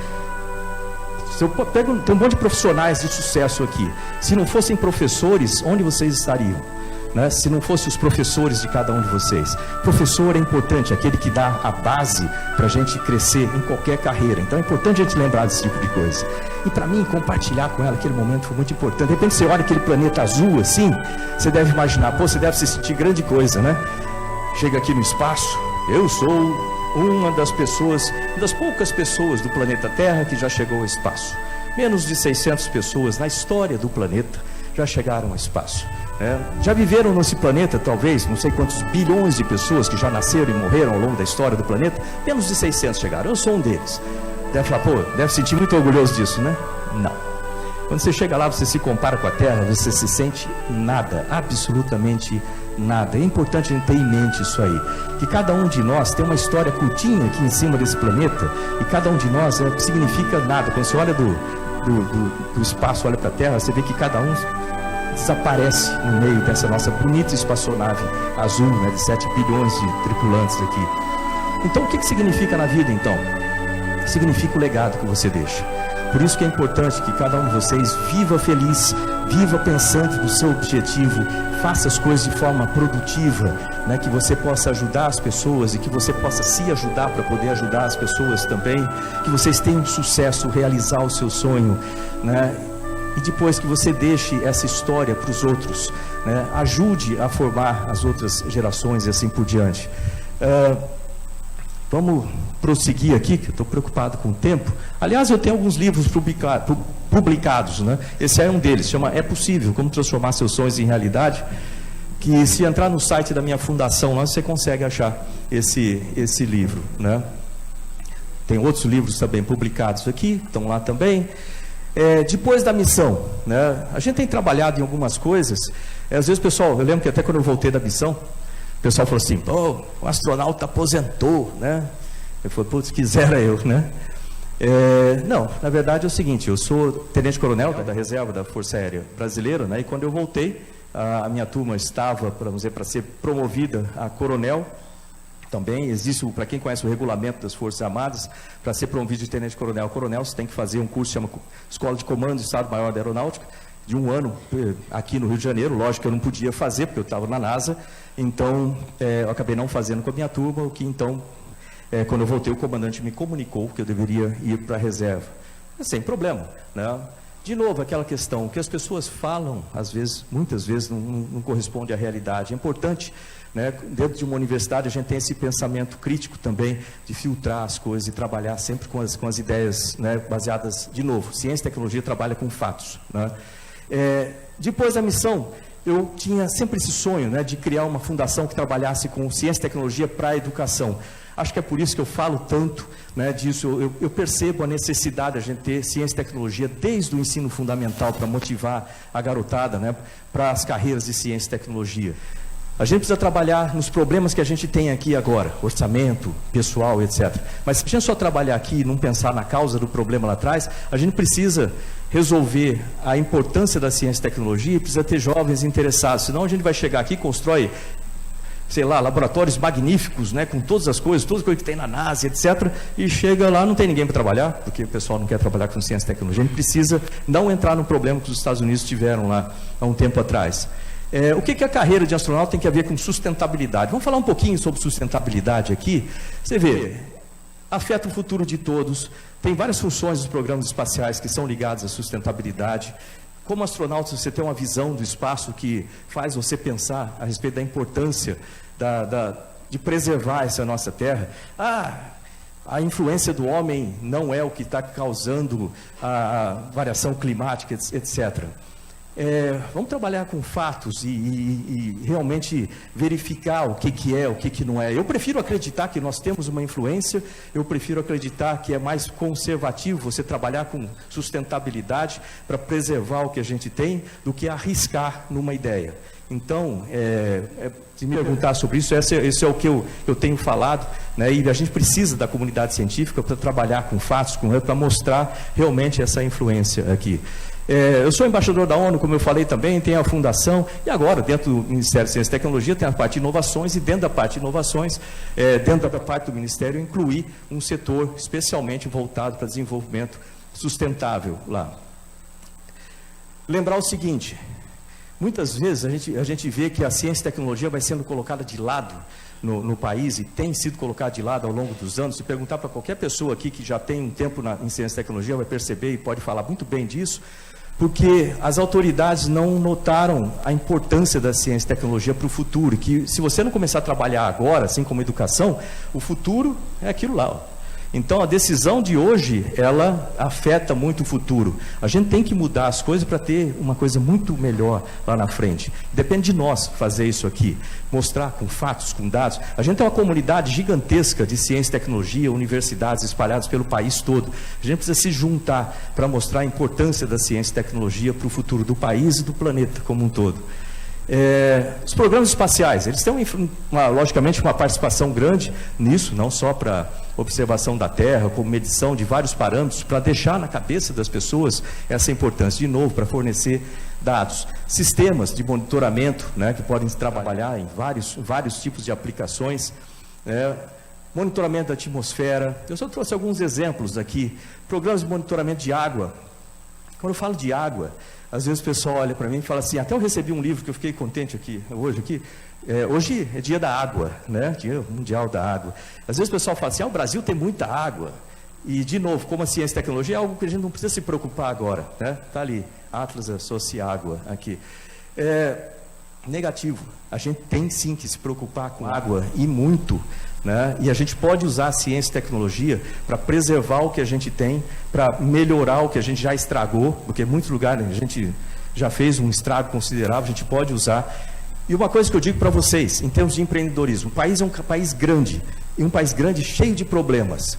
S1: Tem um monte de profissionais de sucesso aqui. Se não fossem professores, onde vocês estariam? Né? Se não fossem os professores de cada um de vocês. Professor é importante, aquele que dá a base para a gente crescer em qualquer carreira. Então é importante a gente lembrar desse tipo de coisa. E para mim, compartilhar com ela aquele momento foi muito importante. De repente você olha aquele planeta azul assim, você deve imaginar, pô, você deve se sentir grande coisa, né? Chega aqui no espaço, eu sou uma das poucas pessoas do planeta Terra que já chegou ao espaço. Menos de 600 pessoas na história do planeta já chegaram ao espaço. Já viveram nesse planeta, talvez, não sei quantos bilhões de pessoas que já nasceram e morreram ao longo da história do planeta, menos de 600 chegaram, eu sou um deles. Deve falar, pô, deve sentir muito orgulhoso disso, né? Não. Quando você chega lá, você se compara com a Terra, você se sente nada, absolutamente nada. É importante a gente ter em mente isso aí, que cada um de nós tem uma história curtinha aqui em cima desse planeta, e cada um de nós significa nada. Quando você olha do espaço, olha para a Terra, você vê que cada um desaparece no meio dessa nossa bonita espaçonave azul, né, de 7 bilhões de tripulantes aqui. Então, o que significa na vida, então? Significa o legado que você deixa. Por isso que é importante que cada um de vocês viva feliz, viva pensando no seu objetivo, faça as coisas de forma produtiva, né, que você possa ajudar as pessoas e que você possa se ajudar para poder ajudar as pessoas também, que vocês tenham sucesso, realizar o seu sonho, né, e depois que você deixe essa história para os outros, né, ajude a formar as outras gerações e assim por diante. Vamos prosseguir aqui, que eu estou preocupado com o tempo. Aliás, eu tenho alguns livros publicados, né? Esse é um deles, chama É Possível, Como Transformar Seus Sonhos em Realidade, que se entrar no site da minha fundação, lá você consegue achar esse livro, né? Tem outros livros também publicados aqui, estão lá também. Depois da missão, né? A gente tem trabalhado em algumas coisas, às vezes, pessoal, eu lembro que até quando eu voltei da missão, o pessoal falou assim, o astronauta aposentou, né? Eu falei, putz, quisera eu, né? Não, na verdade é o seguinte, eu sou tenente-coronel da reserva da Força Aérea Brasileira, né? E quando eu voltei, a minha turma estava, para ser promovida a coronel. Também existe, para quem conhece o regulamento das Forças Armadas, para ser promovido de tenente-coronel a coronel, você tem que fazer um curso que chama Escola de Comando do Estado-Maior da Aeronáutica, de 1 ano aqui no Rio de Janeiro. Lógico que eu não podia fazer, porque eu estava na NASA, então eu acabei não fazendo com a minha turma, o que então, quando eu voltei, o comandante me comunicou que eu deveria ir para a reserva. Sem problema, né? De novo, aquela questão, o que as pessoas falam, às vezes, muitas vezes, não corresponde à realidade. É importante, né, dentro de uma universidade, a gente tem esse pensamento crítico também, de filtrar as coisas e trabalhar sempre com as ideias, né, baseadas, de novo, ciência e tecnologia trabalha com fatos, né? Depois da missão, eu tinha sempre esse sonho, né, de criar uma fundação que trabalhasse com ciência e tecnologia para a educação. Acho que é por isso que eu falo tanto, né, disso. Eu percebo a necessidade de a gente ter ciência e tecnologia desde o ensino fundamental para motivar a garotada, né, para as carreiras de ciência e tecnologia. A gente precisa trabalhar nos problemas que a gente tem aqui agora, orçamento, pessoal, etc. Mas se a gente só trabalhar aqui e não pensar na causa do problema lá atrás, a gente precisa resolver a importância da ciência e tecnologia e precisa ter jovens interessados. Senão a gente vai chegar aqui e constrói, sei lá, laboratórios magníficos, né, com todas as coisas que tem na NASA, etc. E chega lá, não tem ninguém para trabalhar, porque o pessoal não quer trabalhar com ciência e tecnologia. A gente precisa não entrar no problema que os Estados Unidos tiveram lá há um tempo atrás. O que a carreira de astronauta tem que ver com sustentabilidade? Vamos falar um pouquinho sobre sustentabilidade aqui. Você vê, afeta o futuro de todos, tem várias funções dos programas espaciais que são ligadas à sustentabilidade. Como astronauta, você tem uma visão do espaço que faz você pensar a respeito da importância de preservar essa nossa Terra. A influência do homem não é o que está causando a variação climática, etc. Vamos trabalhar com fatos e realmente verificar o que é, o que não é. Eu prefiro acreditar que nós temos uma influência, eu prefiro acreditar que é mais conservativo você trabalhar com sustentabilidade para preservar o que a gente tem, do que arriscar numa ideia. Então, se me perguntar sobre isso, esse é o que eu tenho falado, né? E a gente precisa da comunidade científica para trabalhar com fatos, para mostrar realmente essa influência aqui. Eu sou embaixador da ONU, como eu falei também, tem a fundação, e agora, dentro do Ministério de Ciência e Tecnologia, tem a parte de inovações, e dentro da parte de inovações, dentro da parte do Ministério, incluir um setor especialmente voltado para desenvolvimento sustentável lá. Lembrar o seguinte, muitas vezes a gente vê que a ciência e tecnologia vai sendo colocada de lado no país, e tem sido colocada de lado ao longo dos anos. Se perguntar para qualquer pessoa aqui que já tem um tempo em ciência e tecnologia, vai perceber e pode falar muito bem disso, porque as autoridades não notaram a importância da ciência e tecnologia para o futuro, que se você não começar a trabalhar agora, assim como educação, o futuro é aquilo lá, ó. Então, a decisão de hoje, ela afeta muito o futuro. A gente tem que mudar as coisas para ter uma coisa muito melhor lá na frente. Depende de nós fazer isso aqui, mostrar com fatos, com dados. A gente tem uma comunidade gigantesca de ciência e tecnologia, universidades espalhadas pelo país todo. A gente precisa se juntar para mostrar a importância da ciência e tecnologia para o futuro do país e do planeta como um todo. Os programas espaciais, eles têm, logicamente, uma participação grande nisso, não só para observação da Terra, como medição de vários parâmetros, para deixar na cabeça das pessoas essa importância, de novo, para fornecer dados. Sistemas de monitoramento, né, que podem trabalhar em vários tipos de aplicações, monitoramento da atmosfera. Eu só trouxe alguns exemplos aqui. Programas de monitoramento de água. Quando eu falo de água, às vezes o pessoal olha para mim e fala assim, até eu recebi um livro que eu fiquei contente hoje, hoje é dia da água, né? Dia mundial da água. Às vezes o pessoal fala assim, o Brasil tem muita água. E, de novo, como a ciência e tecnologia é algo que a gente não precisa se preocupar agora, né? Está ali, Atlas Associa-Água aqui. Negativo, a gente tem sim que se preocupar com água, e muito, né? E a gente pode usar a ciência e tecnologia para preservar o que a gente tem, para melhorar o que a gente já estragou, porque em muitos lugares a gente já fez um estrago considerável, a gente pode usar. E uma coisa que eu digo para vocês, em termos de empreendedorismo, o país é um país grande, e um país grande cheio de problemas.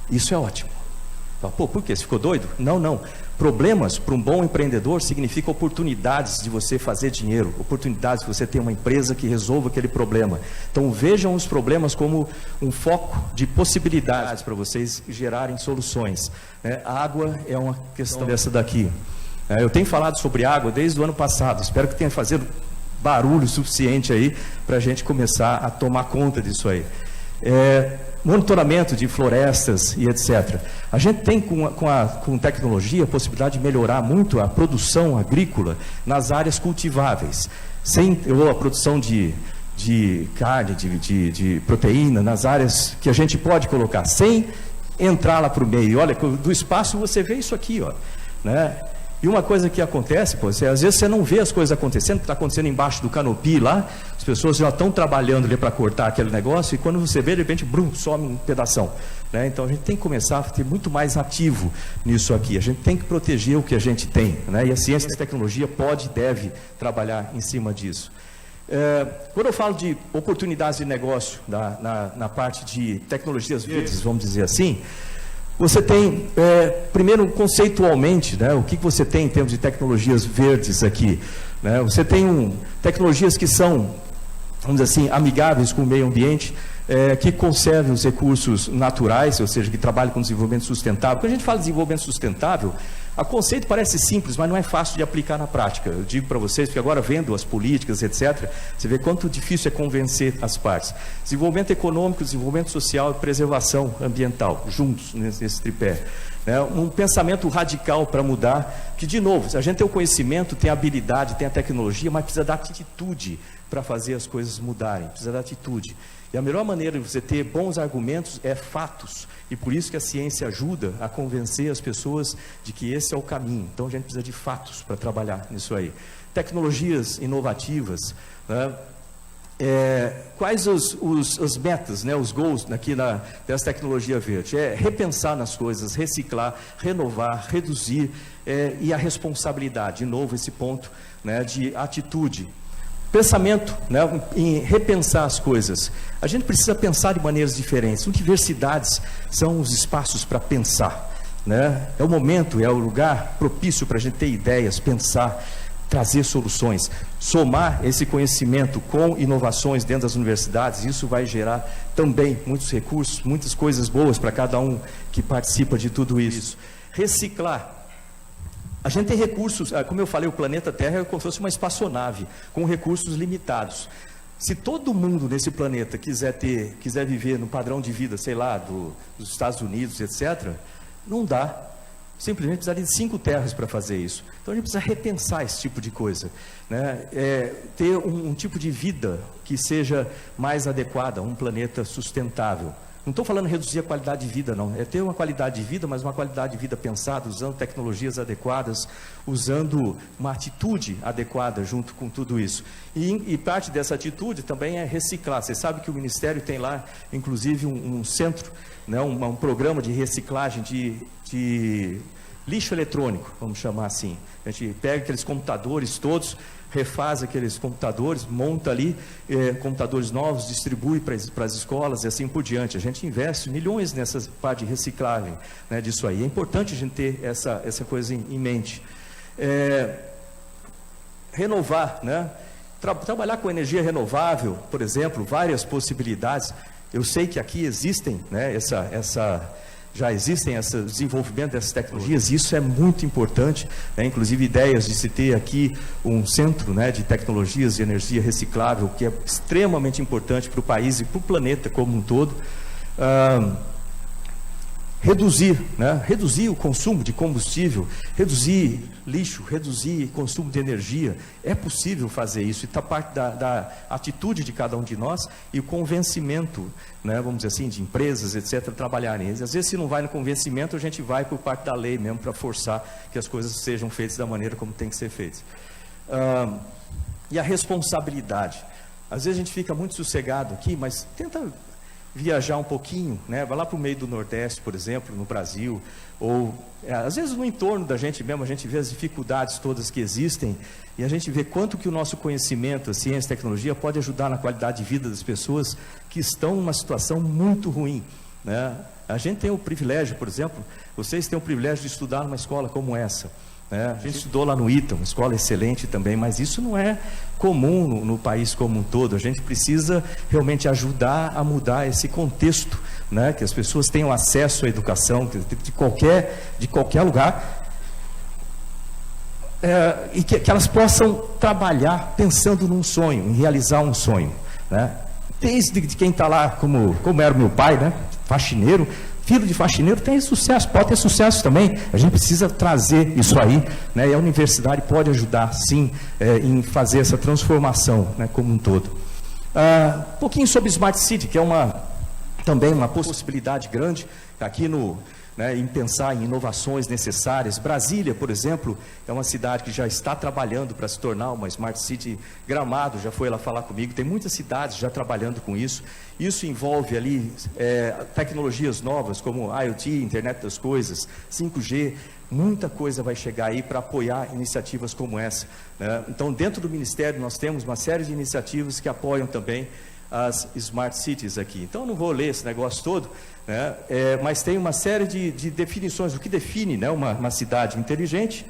S1: Isso é ótimo. Pô, por quê? Você ficou doido? Não. Problemas para um bom empreendedor significa oportunidades de você fazer dinheiro, oportunidades de você ter uma empresa que resolva aquele problema. Então vejam os problemas como um foco de possibilidades para vocês gerarem soluções. A água é uma questão dessa daqui. Eu tenho falado sobre água desde o ano passado, espero que tenha feito barulho suficiente aí para a gente começar a tomar conta disso aí. Monitoramento de florestas e etc. A gente tem com tecnologia a possibilidade de melhorar muito a produção agrícola nas áreas cultiváveis, ou a produção de carne, de proteína, nas áreas que a gente pode colocar, sem entrar lá para o meio. Olha, do espaço você vê isso aqui, ó, né? E uma coisa que acontece, às vezes você não vê as coisas acontecendo, que está acontecendo embaixo do canopi lá, as pessoas já estão trabalhando ali para cortar aquele negócio, e quando você vê, de repente, some um pedação. Né? Então a gente tem que começar a ter muito mais ativo nisso aqui. A gente tem que proteger o que a gente tem, né? E a ciência e a tecnologia pode e deve trabalhar em cima disso. Quando eu falo de oportunidades de negócio na parte de tecnologias verdes, vamos dizer assim, você tem, primeiro, conceitualmente, né, o que você tem em termos de tecnologias verdes aqui. Né? Você tem tecnologias que são, vamos dizer assim, amigáveis com o meio ambiente, que conservem os recursos naturais, ou seja, que trabalham com desenvolvimento sustentável. Quando a gente fala de desenvolvimento sustentável, o conceito parece simples, mas não é fácil de aplicar na prática. Eu digo para vocês, porque agora vendo as políticas, etc., você vê quanto difícil é convencer as partes. Desenvolvimento econômico, desenvolvimento social e preservação ambiental, juntos nesse tripé. Um pensamento radical para mudar, que, de novo, a gente tem o conhecimento, tem a habilidade, tem a tecnologia, mas precisa da atitude para fazer as coisas mudarem, precisa da atitude. E a melhor maneira de você ter bons argumentos é fatos. E por isso que a ciência ajuda a convencer as pessoas de que esse é o caminho. Então a gente precisa de fatos para trabalhar nisso aí. Tecnologias inovativas, né? Quais os metas, né, os goals aqui dessa tecnologia verde? Repensar nas coisas, reciclar, renovar, reduzir, e a responsabilidade. De novo, esse ponto, né, de atitude. Pensamento, né, em repensar as coisas. A gente precisa pensar de maneiras diferentes. Universidades são os espaços para pensar. Né? É o momento, é o lugar propício para a gente ter ideias, pensar, trazer soluções. Somar esse conhecimento com inovações dentro das universidades, isso vai gerar também muitos recursos, muitas coisas boas para cada um que participa de tudo isso. Reciclar. A gente tem recursos, como eu falei, o planeta Terra é como se fosse uma espaçonave, com recursos limitados. Se todo mundo nesse planeta quiser viver no padrão de vida, sei lá, dos Estados Unidos, etc., não dá. Simplesmente precisaria de 5 terras para fazer isso. Então a gente precisa repensar esse tipo de coisa. Né? Ter um tipo de vida que seja mais adequada, um planeta sustentável. Não estou falando em reduzir a qualidade de vida, não. É ter uma qualidade de vida, mas uma qualidade de vida pensada, usando tecnologias adequadas, usando uma atitude adequada junto com tudo isso. E parte dessa atitude também é reciclar. Você sabe que o Ministério tem lá, inclusive, um centro, né, um programa de reciclagem de lixo eletrônico, vamos chamar assim. A gente pega aqueles computadores todos, refaz aqueles computadores, monta ali computadores novos, distribui para as escolas e assim por diante. A gente investe milhões nessa parte de reciclagem, né, disso aí. É importante a gente ter essa coisa em mente. Renovar, né? Trabalhar com energia renovável, por exemplo, várias possibilidades. Eu sei que aqui existem, né, já existem esse desenvolvimento dessas tecnologias, e isso é muito importante, né? Inclusive ideias de se ter aqui um centro, né, de tecnologias de energia reciclável, que é extremamente importante para o país e para o planeta como um todo. Reduzir o consumo de combustível, reduzir lixo, reduzir consumo de energia. É possível fazer isso, e está parte da atitude de cada um de nós e o convencimento, né, vamos dizer assim, de empresas, etc., trabalharem. Às vezes, se não vai no convencimento, a gente vai por parte da lei mesmo, para forçar que as coisas sejam feitas da maneira como tem que ser feitas. E a responsabilidade. Às vezes a gente fica muito sossegado aqui, mas tenta viajar um pouquinho, né? Vai lá para o meio do Nordeste, por exemplo, no Brasil, ou às vezes no entorno da gente mesmo, a gente vê as dificuldades todas que existem, e a gente vê quanto que o nosso conhecimento, a ciência e a tecnologia pode ajudar na qualidade de vida das pessoas que estão numa situação muito ruim, né? A gente tem o privilégio, por exemplo, vocês têm o privilégio de estudar numa escola como essa, né? A gente estudou lá no ITA, uma escola excelente também, mas isso não é comum no país como um todo. A gente precisa realmente ajudar a mudar esse contexto, né? Que as pessoas tenham acesso à educação de qualquer lugar, e que elas possam trabalhar pensando num sonho, em realizar um sonho, né? Desde quem está lá, como era o meu pai, né? Faxineiro. Filho de faxineiro tem sucesso, pode ter sucesso também. A gente precisa trazer isso aí, né? E a universidade pode ajudar, sim, em fazer essa transformação, né, como um todo. Um pouquinho sobre Smart City, que é também uma possibilidade grande aqui em pensar em inovações necessárias. Brasília, por exemplo, é uma cidade que já está trabalhando para se tornar uma Smart City. Gramado já foi lá falar comigo, tem muitas cidades já trabalhando com isso. Isso envolve ali tecnologias novas como IoT, Internet das Coisas, 5G, muita coisa vai chegar aí para apoiar iniciativas como essa, né? Então, dentro do Ministério, nós temos uma série de iniciativas que apoiam também as Smart Cities aqui. Então, não vou ler esse negócio todo, né? Mas tem uma série de definições, o que define, né, uma cidade inteligente,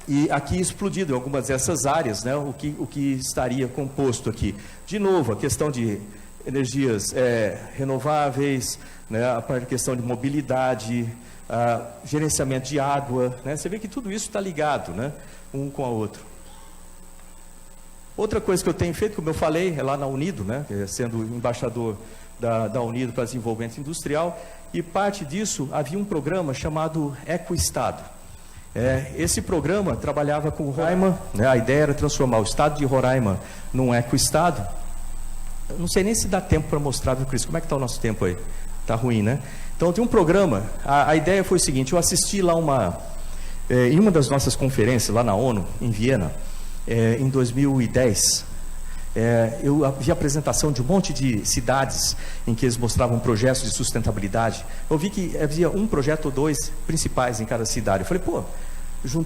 S1: e aqui explodido em algumas dessas áreas, né, o que estaria composto aqui. De novo, a questão de energias renováveis, né, a questão de mobilidade, gerenciamento de água, né? Você vê que tudo isso está ligado, né, um com a outro. Outra coisa que eu tenho feito, como eu falei, é lá na Unido, né, sendo embaixador da Unido para Desenvolvimento Industrial, e parte disso havia um programa chamado Ecoestado. Esse programa trabalhava com Roraima, né, a ideia era transformar o estado de Roraima num ecoestado. Eu não sei nem se dá tempo para mostrar, viu, Cris? Como é que está o nosso tempo aí? Está ruim, né? Então, tem um programa, a ideia foi o seguinte: eu assisti lá em uma das nossas conferências, lá na ONU, em Viena, em 2010, eu vi a apresentação de um monte de cidades em que eles mostravam projetos de sustentabilidade. Eu vi que havia um projeto ou dois principais em cada cidade. Eu falei,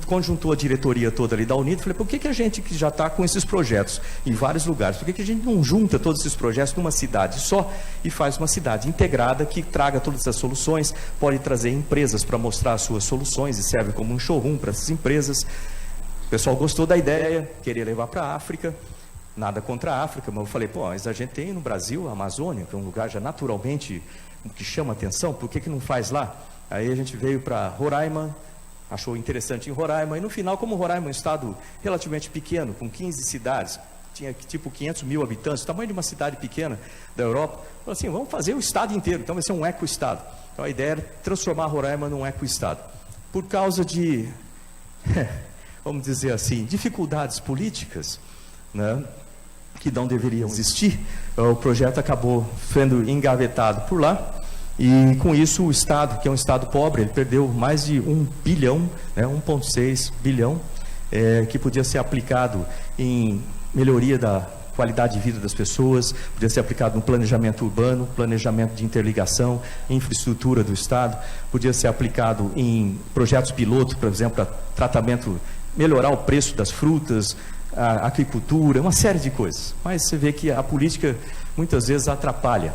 S1: quando juntou a diretoria toda ali da Unido, falei, por que a gente que já está com esses projetos em vários lugares, por que a gente não junta todos esses projetos numa cidade só e faz uma cidade integrada que traga todas essas soluções, pode trazer empresas para mostrar as suas soluções e serve como um showroom para essas empresas. O pessoal gostou da ideia, queria levar para a África. Nada contra a África, mas eu falei, mas a gente tem no Brasil a Amazônia, que é um lugar já naturalmente que chama atenção, por que não faz lá? Aí a gente veio para Roraima, achou interessante em Roraima, e no final, como Roraima é um estado relativamente pequeno, com 15 cidades, tinha tipo 500 mil habitantes, o tamanho de uma cidade pequena da Europa, falou assim, vamos fazer o estado inteiro, então vai ser um ecoestado. Então a ideia era transformar Roraima num ecoestado. Por causa de, vamos dizer assim, dificuldades políticas, né, que não deveriam existir, o projeto acabou sendo engavetado por lá, e com isso o Estado, que é um Estado pobre, ele perdeu mais de 1 bilhão, né, 1,6 bilhão, que podia ser aplicado em melhoria da qualidade de vida das pessoas, podia ser aplicado no planejamento urbano, planejamento de interligação, infraestrutura do Estado, podia ser aplicado em projetos piloto, por exemplo, para tratamento, melhorar o preço das frutas, a agricultura, uma série de coisas. Mas você vê que a política muitas vezes atrapalha.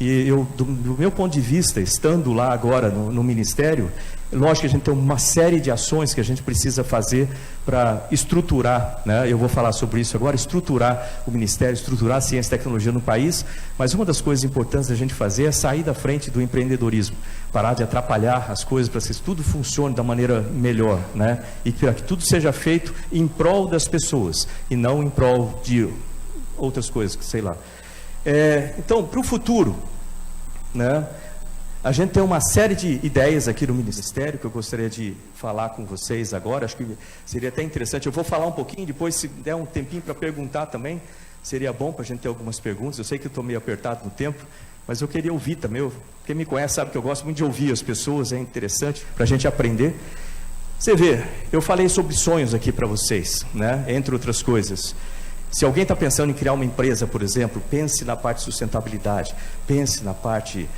S1: E eu, do meu ponto de vista, estando lá agora no Ministério, lógico que a gente tem uma série de ações que a gente precisa fazer para estruturar, né? Eu vou falar sobre isso agora, estruturar o Ministério, estruturar a ciência e tecnologia no país, mas uma das coisas importantes da gente fazer é sair da frente do empreendedorismo, parar de atrapalhar as coisas para que tudo funcione da maneira melhor, né? E para que tudo seja feito em prol das pessoas e não em prol de outras coisas, sei lá. Então, para o futuro, né? A gente tem uma série de ideias aqui no Ministério que eu gostaria de falar com vocês agora. Acho que seria até interessante. Eu vou falar um pouquinho, depois se der um tempinho para perguntar também, seria bom para a gente ter algumas perguntas. Eu sei que eu estou meio apertado no tempo, mas eu queria ouvir também. Quem me conhece sabe que eu gosto muito de ouvir as pessoas, é interessante para a gente aprender. Você vê, eu falei sobre sonhos aqui para vocês, né? Entre outras coisas. Se alguém está pensando em criar uma empresa, por exemplo, pense na parte de sustentabilidade, pense na parte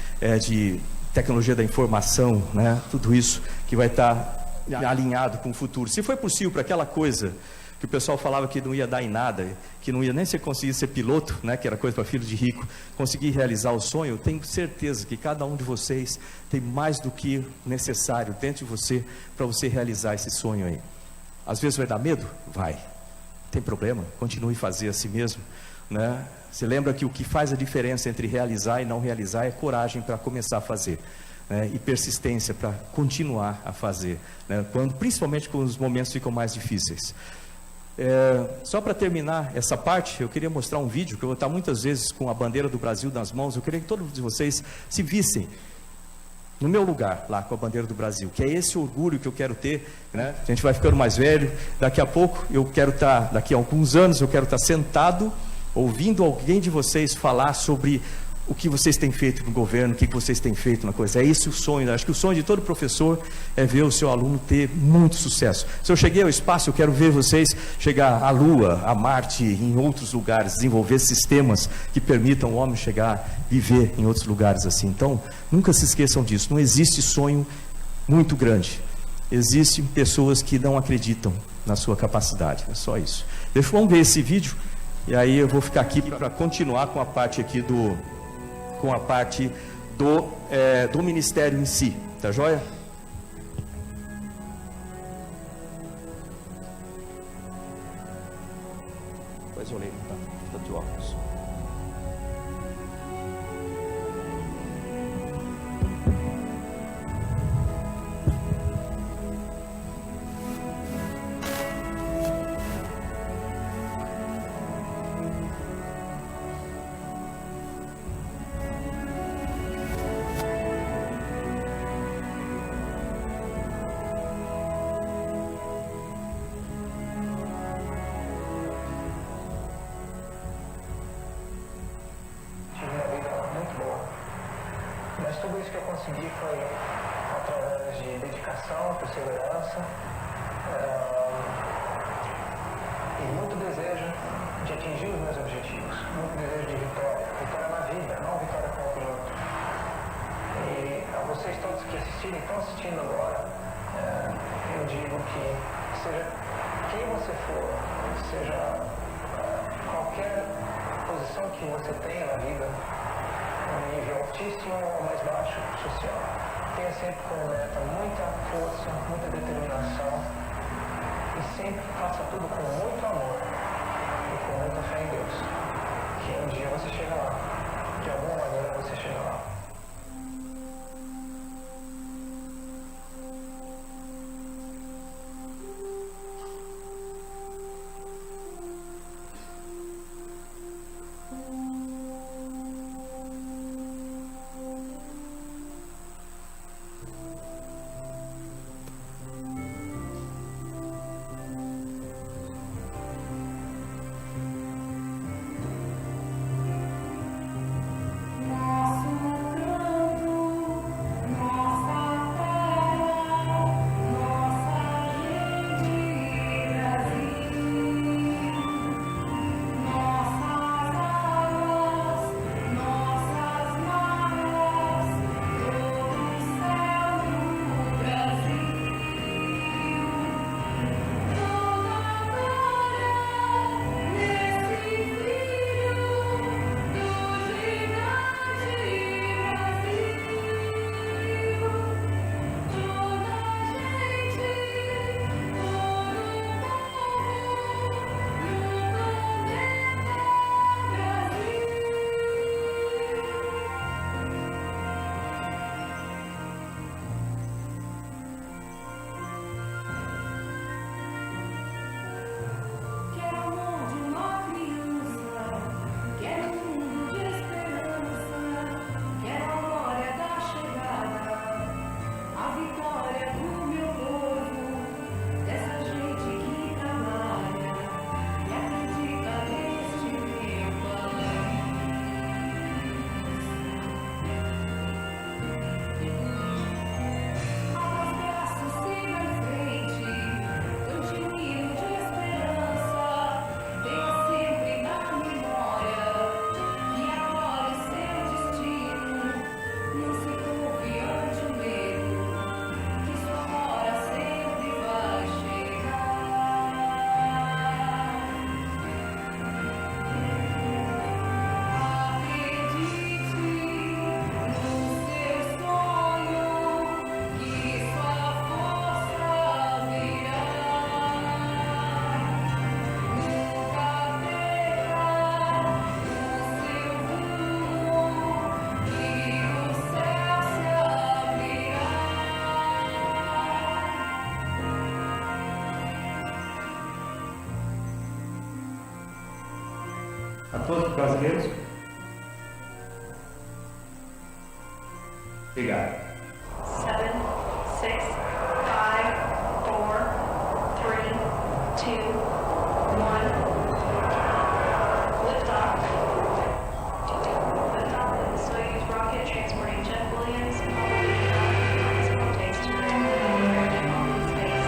S1: de tecnologia da informação, né? Tudo isso que vai estar alinhado com o futuro. Se foi possível para aquela coisa que o pessoal falava que não ia dar em nada, que não ia nem se conseguir ser piloto, né? Que era coisa para filho de rico, conseguir realizar o sonho, eu tenho certeza que cada um de vocês tem mais do que necessário dentro de você para você realizar esse sonho aí. Às vezes vai dar medo? Vai. Tem problema, continue a fazer assim mesmo, né? Você lembra que o que faz a diferença entre realizar e não realizar é coragem para começar a fazer, né? E persistência para continuar a fazer, né? Principalmente quando os momentos ficam mais difíceis. Só para terminar essa parte, eu queria mostrar um vídeo que eu vou estar muitas vezes com a bandeira do Brasil nas mãos. Eu queria que todos vocês se vissem no meu lugar, lá com a bandeira do Brasil, que é esse orgulho que eu quero ter, né? A gente vai ficando mais velho, daqui a pouco eu quero estar, daqui a alguns anos eu quero estar sentado, ouvindo alguém de vocês falar sobre o que vocês têm feito no governo, o que vocês têm feito na coisa. É esse o sonho, acho que o sonho de todo professor é ver o seu aluno ter muito sucesso. Se eu cheguei ao espaço, eu quero ver vocês chegar à Lua, a Marte, em outros lugares, desenvolver sistemas que permitam o homem chegar, viver em outros lugares assim. Então, nunca se esqueçam disso, não existe sonho muito grande. Existem pessoas que não acreditam na sua capacidade, é só isso. Vamos ver esse vídeo, e aí eu vou ficar aqui para continuar com a parte aqui do Ministério em si, tá joia? Pois eu leio, tá de óculos.
S4: Mas tudo isso que eu consegui foi através de dedicação, perseverança e muito desejo de atingir os meus objetivos, muito desejo de vitória, vitória na vida, não vitória com o outro. E a vocês todos que assistirem, estão assistindo agora, eu digo que seja quem você for, seja qualquer posição que você tenha na vida, um nível altíssimo ou mais baixo social, tenha sempre como meta muita força, muita determinação e sempre faça tudo com muito amor e com muita fé em Deus, que um dia você chega lá, de alguma maneira você chega lá.
S1: todos os brasileiros. Obrigado.
S3: 7, 6, 5, 4, 3, 2, 1. Liftoff. Liftoff of the Soyuz rocket transporting jet bullions and all takes to American space.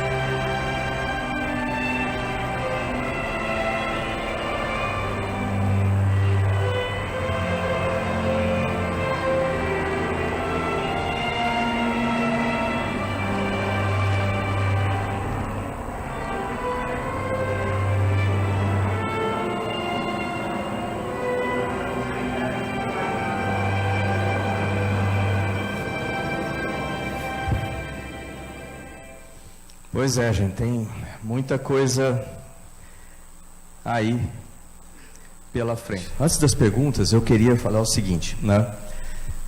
S1: Pois é, gente, tem muita coisa aí pela frente. Antes das perguntas, eu queria falar o seguinte, né?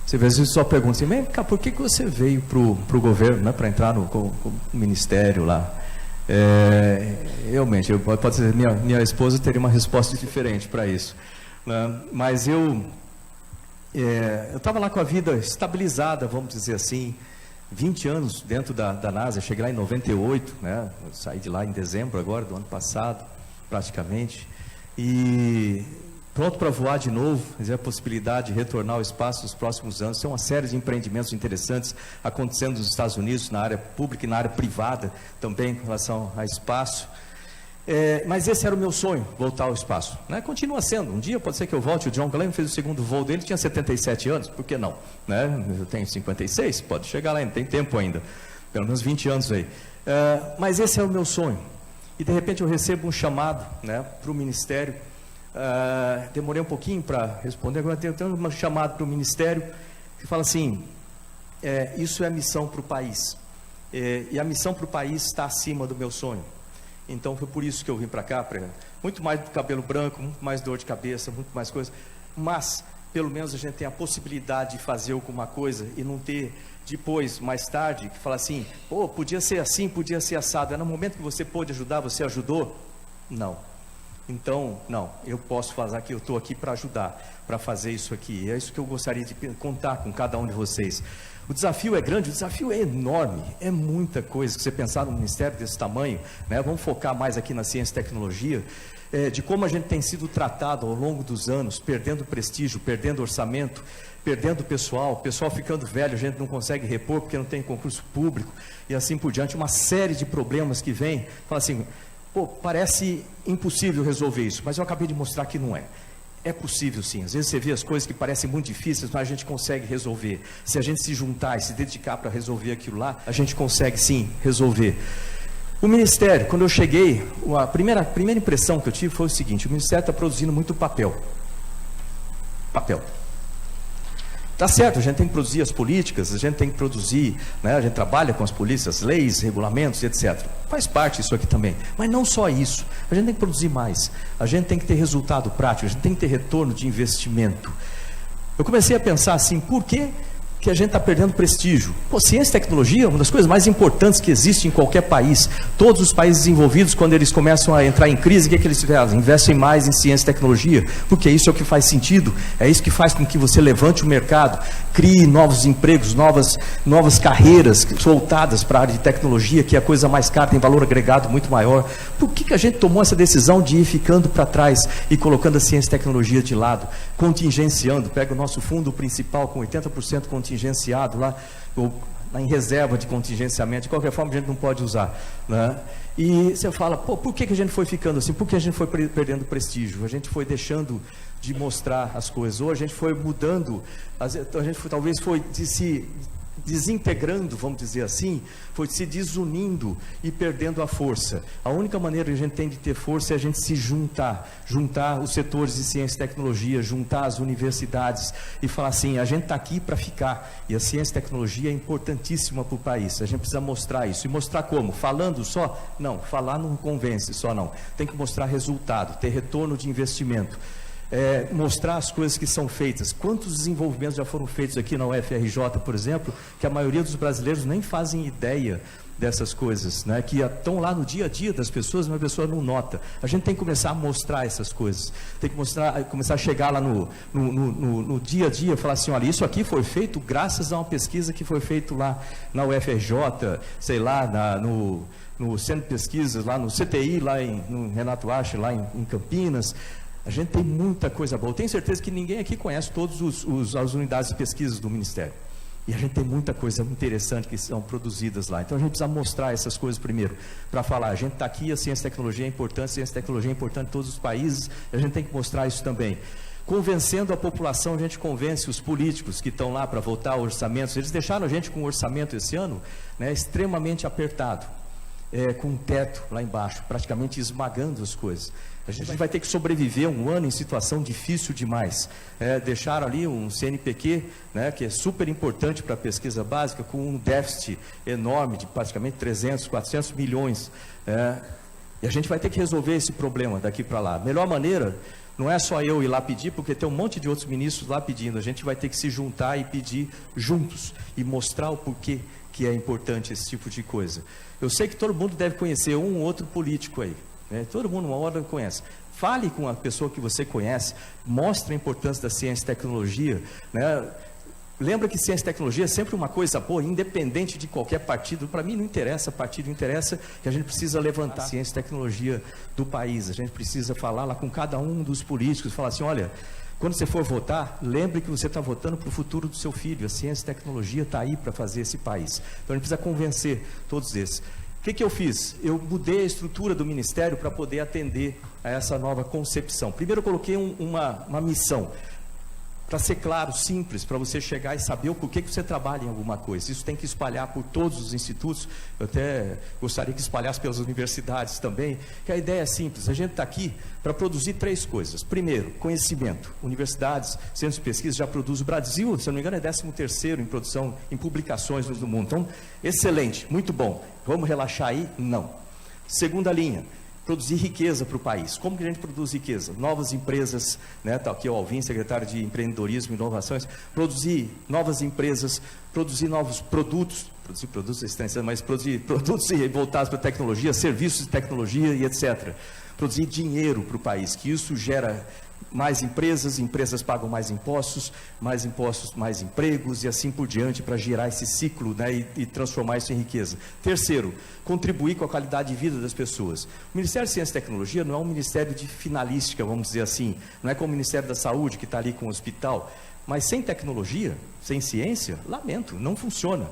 S1: Você às vezes só pergunta assim, mas cá, por que você veio pro governo, né, para entrar no ministério lá? Realmente, pode ser, minha esposa teria uma resposta diferente para isso, né? Mas eu estava lá com a vida estabilizada, vamos dizer assim, 20 anos dentro da NASA, cheguei lá em 98, né? Eu saí de lá em dezembro agora, do ano passado, praticamente, e pronto para voar de novo, a possibilidade de retornar ao espaço nos próximos anos. Tem uma série de empreendimentos interessantes acontecendo nos Estados Unidos, na área pública e na área privada também, em relação ao espaço. Mas esse era o meu sonho, voltar ao espaço, né? Continua sendo, um dia pode ser que eu volte. O John Glenn fez o segundo voo dele, tinha 77 anos, por que não? Né? Eu tenho 56, pode chegar lá ainda, tem tempo ainda, pelo menos 20 anos aí. Mas esse é o meu sonho, e de repente eu recebo um chamado, né, para o Ministério. Demorei um pouquinho para responder, agora tenho um chamado para o Ministério, que fala assim, isso é missão para o país, e a missão para o país está acima do meu sonho. Então foi por isso que eu vim para cá, muito mais do cabelo branco, muito mais dor de cabeça, muito mais coisa, mas pelo menos a gente tem a possibilidade de fazer alguma coisa e não ter depois, mais tarde, que fala assim, pô, podia ser assim, podia ser assado. No momento que você pôde ajudar, você ajudou? Não. Então, não, eu posso fazer aqui, eu estou aqui para ajudar, para fazer isso aqui. E é isso que eu gostaria de contar com cada um de vocês. O desafio é grande, o desafio é enorme, é muita coisa. Se você pensar num ministério desse tamanho, né, vamos focar mais aqui na ciência e tecnologia, de como a gente tem sido tratado ao longo dos anos, perdendo prestígio, perdendo orçamento, perdendo pessoal, o pessoal ficando velho, a gente não consegue repor porque não tem concurso público, e assim por diante, uma série de problemas que vem, fala assim, pô, parece impossível resolver isso, mas eu acabei de mostrar que não é. É possível sim, às vezes você vê as coisas que parecem muito difíceis, mas a gente consegue resolver. Se a gente se juntar e se dedicar para resolver aquilo lá, a gente consegue sim resolver. O Ministério, quando eu cheguei, a primeira impressão que eu tive foi o seguinte, o Ministério está produzindo muito papel. Papel. Tá certo, a gente tem que produzir as políticas, a gente tem que produzir, né, a gente trabalha com as polícias, leis, regulamentos, etc. Faz parte isso aqui também, mas não só isso, a gente tem que produzir mais, a gente tem que ter resultado prático, a gente tem que ter retorno de investimento. Eu comecei a pensar assim, por que a gente está perdendo prestígio? Pô, ciência e tecnologia é uma das coisas mais importantes que existe em qualquer país. Todos os países desenvolvidos, quando eles começam a entrar em crise, o que é que eles fazem? Investem mais em ciência e tecnologia, porque isso é o que faz sentido, é isso que faz com que você levante o mercado, crie novos empregos, novas carreiras voltadas para a área de tecnologia, que é a coisa mais cara, tem valor agregado muito maior. Por que a gente tomou essa decisão de ir ficando para trás e colocando a ciência e tecnologia de lado, contingenciando? Pega o nosso fundo principal com 80% contingenciado lá, ou em reserva de contingenciamento, de qualquer forma a gente não pode usar, né? E você fala, pô, por que a gente foi ficando assim? Por que a gente foi perdendo prestígio? A gente foi deixando de mostrar as coisas, ou a gente foi mudando, a gente talvez foi se desintegrando, vamos dizer assim, foi se desunindo e perdendo a força. A única maneira que a gente tem de ter força é a gente se juntar os setores de ciência e tecnologia, juntar as universidades e falar assim, a gente está aqui para ficar, e a ciência e tecnologia é importantíssima para o país, a gente precisa mostrar isso. E mostrar como? Falando só? Não, falar não convence só não, tem que mostrar resultado, ter retorno de investimento. Mostrar as coisas que são feitas. Quantos desenvolvimentos já foram feitos aqui na UFRJ, por exemplo, que a maioria dos brasileiros nem fazem ideia dessas coisas, né, que estão lá no dia a dia das pessoas, mas a pessoa não nota. A gente tem que começar a mostrar essas coisas, tem que começar a chegar lá no dia a dia, falar assim, olha, isso aqui foi feito graças a uma pesquisa que foi feita lá na UFRJ, sei lá, no Centro de Pesquisas, lá no CTI, lá no Renato Acher, lá em Campinas. A gente tem muita coisa boa. Eu tenho certeza que ninguém aqui conhece todas as unidades de pesquisas do Ministério. E a gente tem muita coisa interessante que são produzidas lá. Então a gente precisa mostrar essas coisas primeiro, para falar, a gente está aqui, a ciência e tecnologia é importante, a ciência e tecnologia é importante em todos os países, a gente tem que mostrar isso também. Convencendo a população, a gente convence os políticos que estão lá para votar orçamentos. Eles deixaram a gente com um orçamento esse ano, né, extremamente apertado, com um teto lá embaixo, praticamente esmagando as coisas. A gente vai ter que sobreviver um ano em situação difícil demais. Deixaram ali um CNPq, né, que é super importante para a pesquisa básica, com um déficit enorme de praticamente 300, 400 milhões. E a gente vai ter que resolver esse problema daqui para lá. A melhor maneira não é só eu ir lá pedir, porque tem um monte de outros ministros lá pedindo. A gente vai ter que se juntar e pedir juntos e mostrar o porquê que é importante esse tipo de coisa. Eu sei que todo mundo deve conhecer um ou outro político aí. Todo mundo uma hora conhece. Fale com a pessoa que você conhece, mostre a importância da ciência e tecnologia, né? Lembra que ciência e tecnologia é sempre uma coisa boa, independente de qualquer partido. Para mim não interessa partido, interessa que a gente precisa levantar a ciência e tecnologia do país. A gente precisa falar lá com cada um dos políticos, falar assim, olha, quando você for votar, lembre que você está votando para o futuro do seu filho. A ciência e tecnologia está aí para fazer esse país. Então a gente precisa convencer todos esses. O que eu fiz? Eu mudei a estrutura do Ministério para poder atender a essa nova concepção. Primeiro eu coloquei uma missão, para ser claro, simples, para você chegar e saber o porquê que você trabalha em alguma coisa. Isso tem que espalhar por todos os institutos, eu até gostaria que espalhasse pelas universidades também, que a ideia é simples, a gente está aqui para produzir 3 coisas. Primeiro, conhecimento. Universidades, centros de pesquisa já produzem. O Brasil, se eu não me engano, é 13º em produção, em publicações no mundo. Então, excelente, muito bom. Vamos relaxar aí? Não. Segunda linha, produzir riqueza para o país. Como que a gente produz riqueza? Novas empresas, né? Está aqui o Alvin, secretário de Empreendedorismo e Inovações. Produzir novas empresas, produzir novos produtos é estranho, mas produzir produtos voltados para tecnologia, serviços de tecnologia e etc. Produzir dinheiro para o país, que isso gera mais empresas, empresas pagam mais impostos, mais empregos e assim por diante, para gerar esse ciclo, né, e transformar isso em riqueza. Terceiro, contribuir com a qualidade de vida das pessoas. O Ministério de Ciência e Tecnologia não é um ministério de finalística, vamos dizer assim, não é como o Ministério da Saúde, que está ali com o hospital, mas sem tecnologia, sem ciência, lamento, não funciona.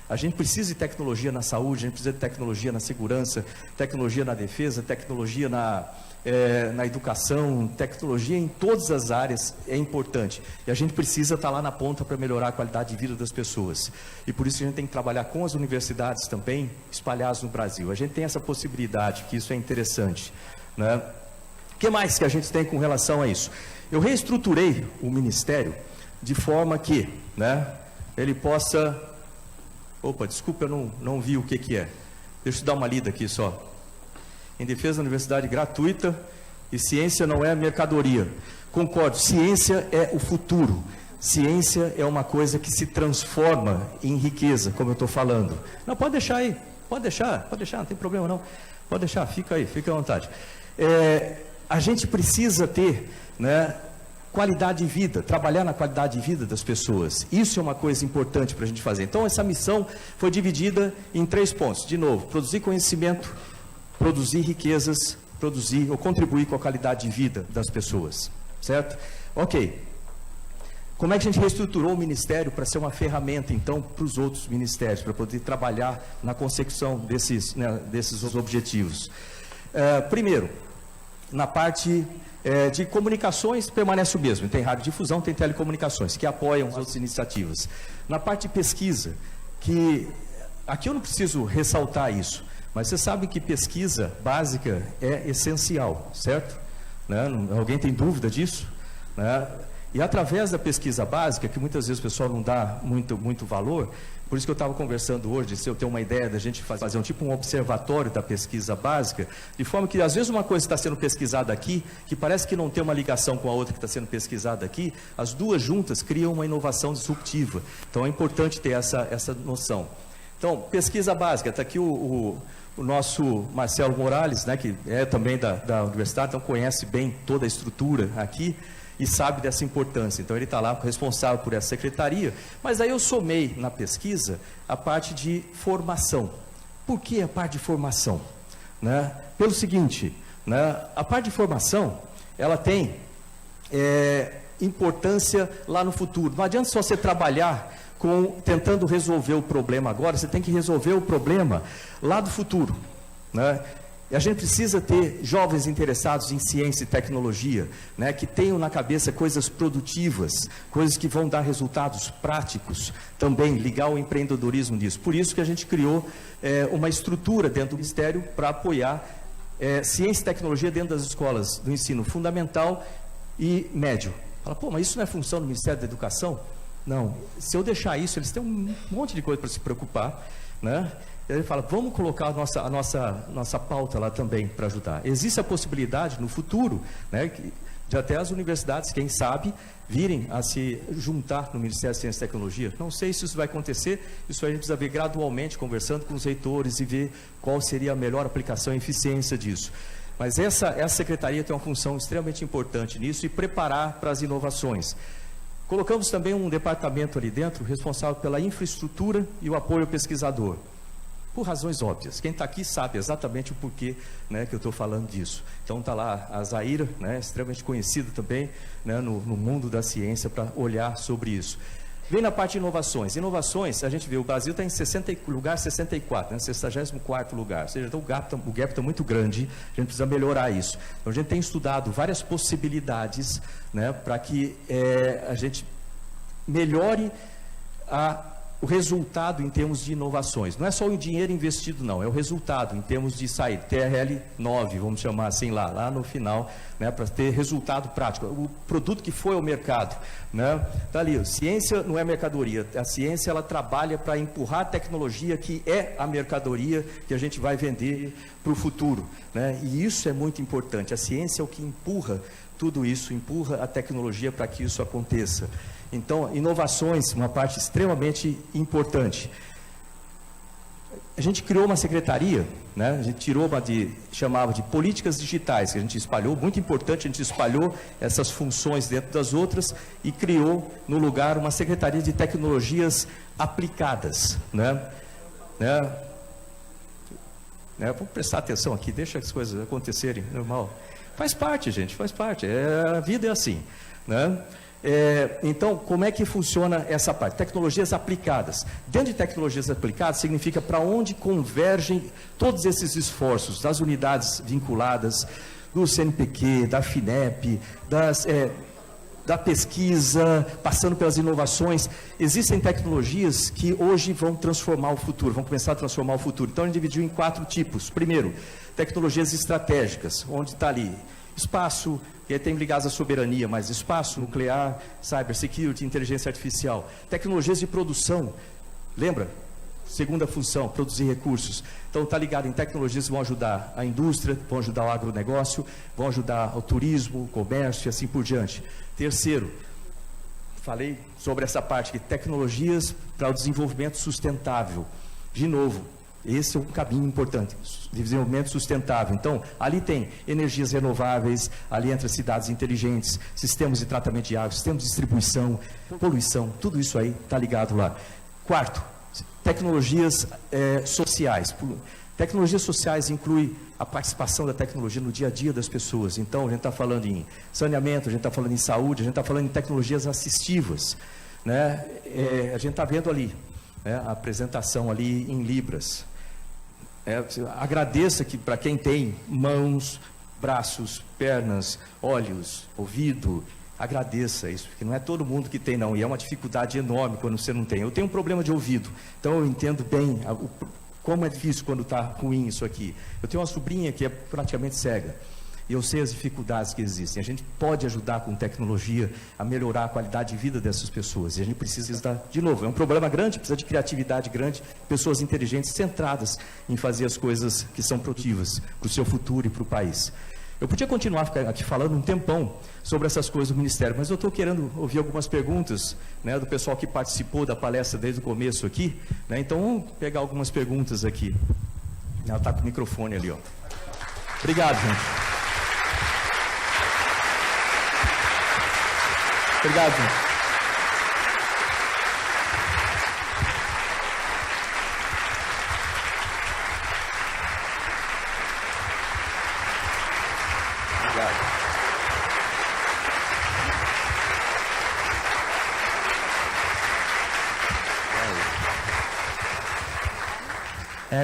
S1: A gente precisa de tecnologia na saúde, a gente precisa de tecnologia na segurança, tecnologia na defesa, tecnologia na educação, tecnologia em todas as áreas é importante. E a gente precisa estar lá na ponta para melhorar a qualidade de vida das pessoas. E por isso a gente tem que trabalhar com as universidades também, espalhadas no Brasil. A gente tem essa possibilidade, que isso é interessante, né? O que mais que a gente tem com relação a isso? Eu reestruturei o Ministério de forma que, né, ele possa... Opa, desculpa, eu não vi o que é. Deixa eu dar uma lida aqui só. Em defesa da universidade gratuita, e ciência não é mercadoria. Concordo, ciência é o futuro. Ciência é uma coisa que se transforma em riqueza, como eu estou falando. Não, pode deixar aí, pode deixar, não tem problema não. Pode deixar, fica aí, fica à vontade. A gente precisa ter, né, qualidade de vida, trabalhar na qualidade de vida das pessoas. Isso é uma coisa importante para a gente fazer. Então, essa missão foi dividida em 3 pontos. De novo, produzir conhecimento, produzir riquezas, produzir ou contribuir com a qualidade de vida das pessoas. Certo? Ok. Como é que a gente reestruturou o Ministério para ser uma ferramenta, então, para os outros ministérios, para poder trabalhar na consecução desses objetivos? Primeiro, na parte... de comunicações permanece o mesmo, tem radiodifusão, tem telecomunicações, que apoiam as outras iniciativas. Na parte de pesquisa, que aqui eu não preciso ressaltar isso, mas você sabe que pesquisa básica é essencial, certo? Né? Alguém tem dúvida disso? Né? E através da pesquisa básica, que muitas vezes o pessoal não dá muito valor, por isso que eu estava conversando hoje, se eu tenho uma ideia da gente fazer um observatório da pesquisa básica, de forma que às vezes uma coisa está sendo pesquisada aqui, que parece que não tem uma ligação com a outra que está sendo pesquisada aqui, as duas juntas criam uma inovação disruptiva. Então é importante ter essa noção. Então, pesquisa básica, está aqui o nosso Marcelo Morales, né, que é também da universidade, então conhece bem toda a estrutura aqui e sabe dessa importância. Então, ele está lá responsável por essa secretaria. Mas aí eu somei na pesquisa a parte de formação. Por que a parte de formação? Né? Pelo seguinte, né, a parte de formação, ela tem importância lá no futuro. Não adianta só você trabalhar tentando resolver o problema agora, você tem que resolver o problema lá do futuro, né? E a gente precisa ter jovens interessados em ciência e tecnologia, né, que tenham na cabeça coisas produtivas, coisas que vão dar resultados práticos, também ligar o empreendedorismo nisso. Por isso que a gente criou uma estrutura dentro do Ministério para apoiar ciência e tecnologia dentro das escolas do ensino fundamental e médio. Fala, pô, mas isso não é função do Ministério da Educação? Não, se eu deixar isso, eles têm um monte de coisa para se preocupar, né? Ele fala, vamos colocar a nossa pauta lá também para ajudar. Existe a possibilidade no futuro, né, de até as universidades, quem sabe, virem a se juntar no Ministério da Ciência e Tecnologia. Não sei se isso vai acontecer, isso a gente precisa ver gradualmente, conversando com os reitores e ver qual seria a melhor aplicação e eficiência disso. Mas essa secretaria tem uma função extremamente importante nisso e preparar para as inovações. Colocamos também um departamento ali dentro responsável pela infraestrutura e o apoio ao pesquisador. Por razões óbvias. Quem está aqui sabe exatamente o porquê, né, que eu estou falando disso. Então está lá a Zaira, né, extremamente conhecida também, né, no mundo da ciência, para olhar sobre isso. Vem na parte de inovações. Inovações, a gente vê, o Brasil está em lugar 64, né, 64º lugar. Ou seja, então o gap está muito grande, a gente precisa melhorar isso. Então a gente tem estudado várias possibilidades, né, para que a gente melhore o resultado em termos de inovações. Não é só o dinheiro investido, não, é o resultado em termos de sair, TRL 9, vamos chamar assim lá no final, né, para ter resultado prático. O produto que foi ao mercado, né, tá ali, ciência não é mercadoria, a ciência ela trabalha para empurrar a tecnologia que é a mercadoria que a gente vai vender para o futuro, né, e isso é muito importante, a ciência é o que empurra tudo isso, empurra a tecnologia para que isso aconteça. Então, inovações, uma parte extremamente importante. A gente criou uma secretaria, né? A gente chamava de políticas digitais, que a gente espalhou, muito importante, a gente espalhou essas funções dentro das outras e criou no lugar uma secretaria de tecnologias aplicadas, né? Vamos prestar atenção aqui, deixa as coisas acontecerem, normal. Faz parte, gente, faz parte, a vida é assim, né? Então, como é que funciona essa parte? Tecnologias aplicadas. Dentro de tecnologias aplicadas, significa para onde convergem todos esses esforços das unidades vinculadas, do CNPq, da FINEP, da pesquisa, passando pelas inovações. Existem tecnologias que hoje vão transformar o futuro, vão começar a transformar o futuro. Então, a gente dividiu em 4 tipos. Primeiro, tecnologias estratégicas, onde está ali espaço, e aí tem ligados à soberania, mas espaço, nuclear, cybersecurity, inteligência artificial. Tecnologias de produção, lembra? Segunda função, produzir recursos. Então está ligado em tecnologias que vão ajudar a indústria, vão ajudar o agronegócio, vão ajudar o turismo, o comércio e assim por diante. Terceiro, falei sobre essa parte de tecnologias para o desenvolvimento sustentável. De novo, esse é um caminho importante, desenvolvimento sustentável. Então, ali tem energias renováveis, ali entra cidades inteligentes, sistemas de tratamento de água, sistemas de distribuição, poluição, tudo isso aí está ligado lá. Quarto, tecnologias sociais. Tecnologias sociais inclui a participação da tecnologia no dia a dia das pessoas. Então, a gente está falando em saneamento, a gente está falando em saúde, a gente está falando em tecnologias assistivas, né? A gente está vendo ali, né, a apresentação ali em Libras. Agradeça que para quem tem mãos, braços, pernas, olhos, ouvido, agradeça isso, porque não é todo mundo que tem não, e é uma dificuldade enorme quando você não tem. Eu tenho um problema de ouvido, então eu entendo bem como é difícil quando está ruim isso aqui. Eu tenho uma sobrinha que é praticamente cega, e eu sei as dificuldades que existem. A gente pode ajudar com tecnologia a melhorar a qualidade de vida dessas pessoas. E a gente precisa estar, de novo, é um problema grande, precisa de criatividade grande, pessoas inteligentes, centradas em fazer as coisas que são produtivas para o seu futuro e para o país. Eu podia continuar aqui falando um tempão sobre essas coisas do Ministério, mas eu estou querendo ouvir algumas perguntas, né, do pessoal que participou da palestra desde o começo aqui, né, então vamos pegar algumas perguntas aqui. Ela está com o microfone ali, ó. Obrigado, gente. Obrigado, gente.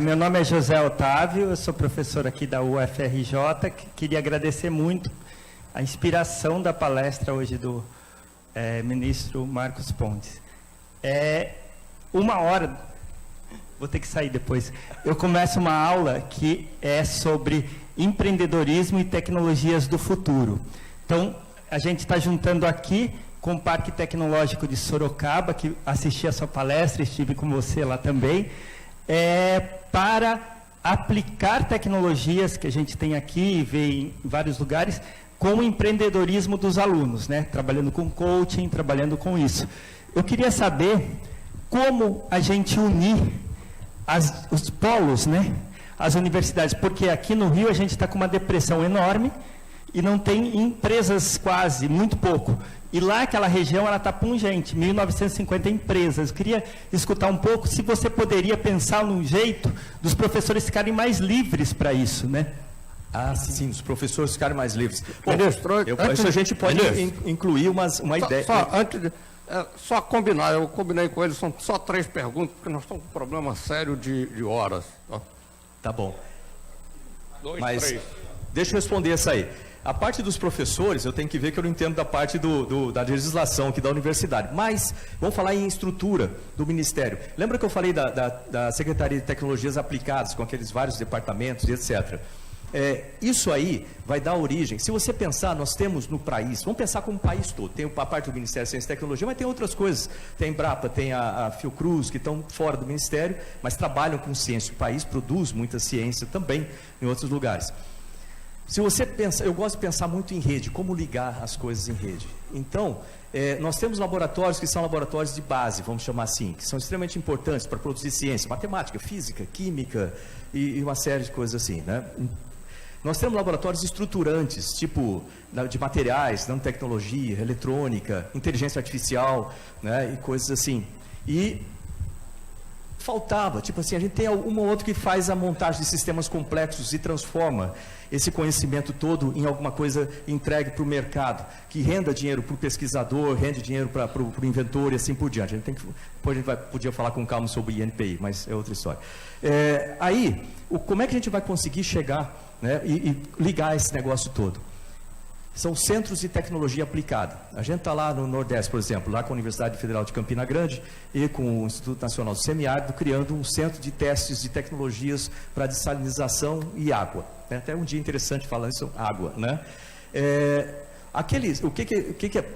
S5: Meu nome é José Otávio, eu sou professor aqui da UFRJ. Queria agradecer muito a inspiração da palestra hoje do ministro Marcos Pontes. 1h, vou ter que sair depois, eu começo uma aula que é sobre empreendedorismo e tecnologias do futuro. Então, a gente está juntando aqui com o Parque Tecnológico de Sorocaba, que assisti a sua palestra, estive com você lá também, para aplicar tecnologias que a gente tem aqui e vê em vários lugares, com o empreendedorismo dos alunos, né? Trabalhando com coaching, trabalhando com isso. Eu queria saber como a gente unir os polos, né? As universidades, porque aqui no Rio a gente está com uma depressão enorme e não tem empresas quase, muito pouco. E lá aquela região ela está pungente, 1.950 empresas. Eu queria escutar um pouco se você poderia pensar num jeito dos professores ficarem mais livres para isso, né?
S1: Ah, sim, os professores ficarem mais livres. Bom,
S6: Ministro,
S1: isso a gente pode incluir uma ideia.
S6: Só combinar, eu combinei com eles, são só 3 perguntas, porque nós estamos com um problema sério de horas.
S1: Tá bom.
S6: 2,
S1: Mas
S6: 3.
S1: deixa eu responder essa aí. A parte dos professores, eu tenho que ver que eu não entendo da parte da legislação aqui da universidade. Mas, vamos falar em estrutura do Ministério. Lembra que eu falei da Secretaria de Tecnologias Aplicadas, com aqueles vários departamentos e etc. Isso aí vai dar origem. Se você pensar, nós temos no país, vamos pensar como o país todo. Tem a parte do Ministério de Ciência e Tecnologia, mas tem outras coisas. Tem a Embrapa, tem a Fiocruz, que estão fora do Ministério, mas trabalham com ciência. O país produz muita ciência também em outros lugares. Se você pensa, eu gosto de pensar muito em rede, como ligar as coisas em rede. Então, nós temos laboratórios que são laboratórios de base, vamos chamar assim, que são extremamente importantes para produzir ciência, matemática, física, química e uma série de coisas assim, né? Nós temos laboratórios estruturantes, tipo de materiais, nanotecnologia, eletrônica, inteligência artificial, né, e coisas assim. E faltava, tipo assim, a gente tem um ou outro que faz a montagem de sistemas complexos e transforma esse conhecimento todo em alguma coisa entregue para o mercado, que renda dinheiro para o pesquisador, rende dinheiro para o inventor e assim por diante. A gente tem que, depois a gente podia falar com calma sobre INPI, mas é outra história. Como é que a gente vai conseguir chegar, né, e ligar esse negócio todo? São centros de tecnologia aplicada. A gente está lá no Nordeste, por exemplo, lá com a Universidade Federal de Campina Grande e com o Instituto Nacional do Semiárido, criando um centro de testes de tecnologias para dessalinização e água. É até um dia interessante falar isso, água, né?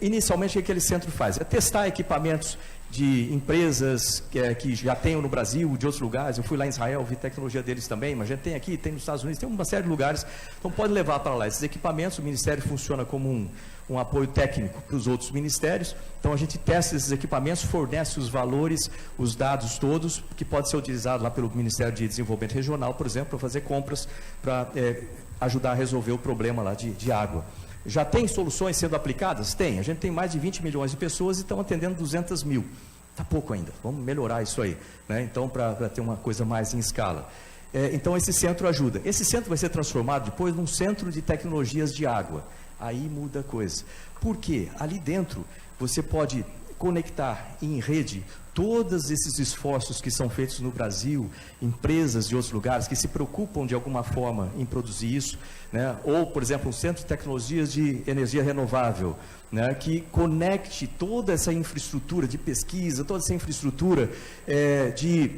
S1: Inicialmente, o que aquele centro faz? É testar equipamentos de empresas que já tenham no Brasil, de outros lugares. Eu fui lá em Israel, vi tecnologia deles também, mas a gente tem aqui, tem nos Estados Unidos, tem uma série de lugares. Então, pode levar para lá esses equipamentos. O Ministério funciona como um apoio técnico para os outros ministérios. Então, a gente testa esses equipamentos, fornece os valores, os dados todos, que pode ser utilizado lá pelo Ministério de Desenvolvimento Regional, por exemplo, para fazer compras, para ajudar a resolver o problema lá de água. Já tem soluções sendo aplicadas? Tem. A gente tem mais de 20 milhões de pessoas e estão atendendo 200 mil. Está pouco ainda. Vamos melhorar isso aí, né? Então, para ter uma coisa mais em escala. Então, esse centro ajuda. Esse centro vai ser transformado depois num centro de tecnologias de água. Aí muda a coisa. Por quê? Ali dentro, você pode conectar em rede todos esses esforços que são feitos no Brasil, empresas de outros lugares que se preocupam de alguma forma em produzir isso, né? Ou, por exemplo, um centro de tecnologias de energia renovável, né? Que conecte toda essa infraestrutura de pesquisa, toda essa infraestrutura de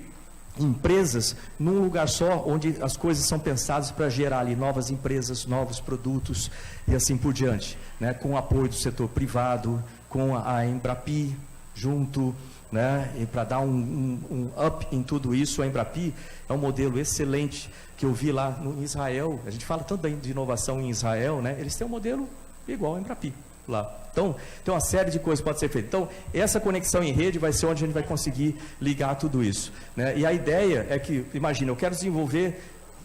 S1: empresas num lugar só, onde as coisas são pensadas para gerar ali novas empresas, novos produtos e assim por diante, né? Com o apoio do setor privado, com a Embrapi, junto, né? E para dar um up em tudo isso, a Embrapi é um modelo excelente que eu vi lá no Israel. A gente fala tanto de inovação em Israel, né? Eles têm um modelo igual ao Embrapi lá. Então, tem uma série de coisas que pode ser feita. Então, essa conexão em rede vai ser onde a gente vai conseguir ligar tudo isso, né? E a ideia é que, imagina, eu quero desenvolver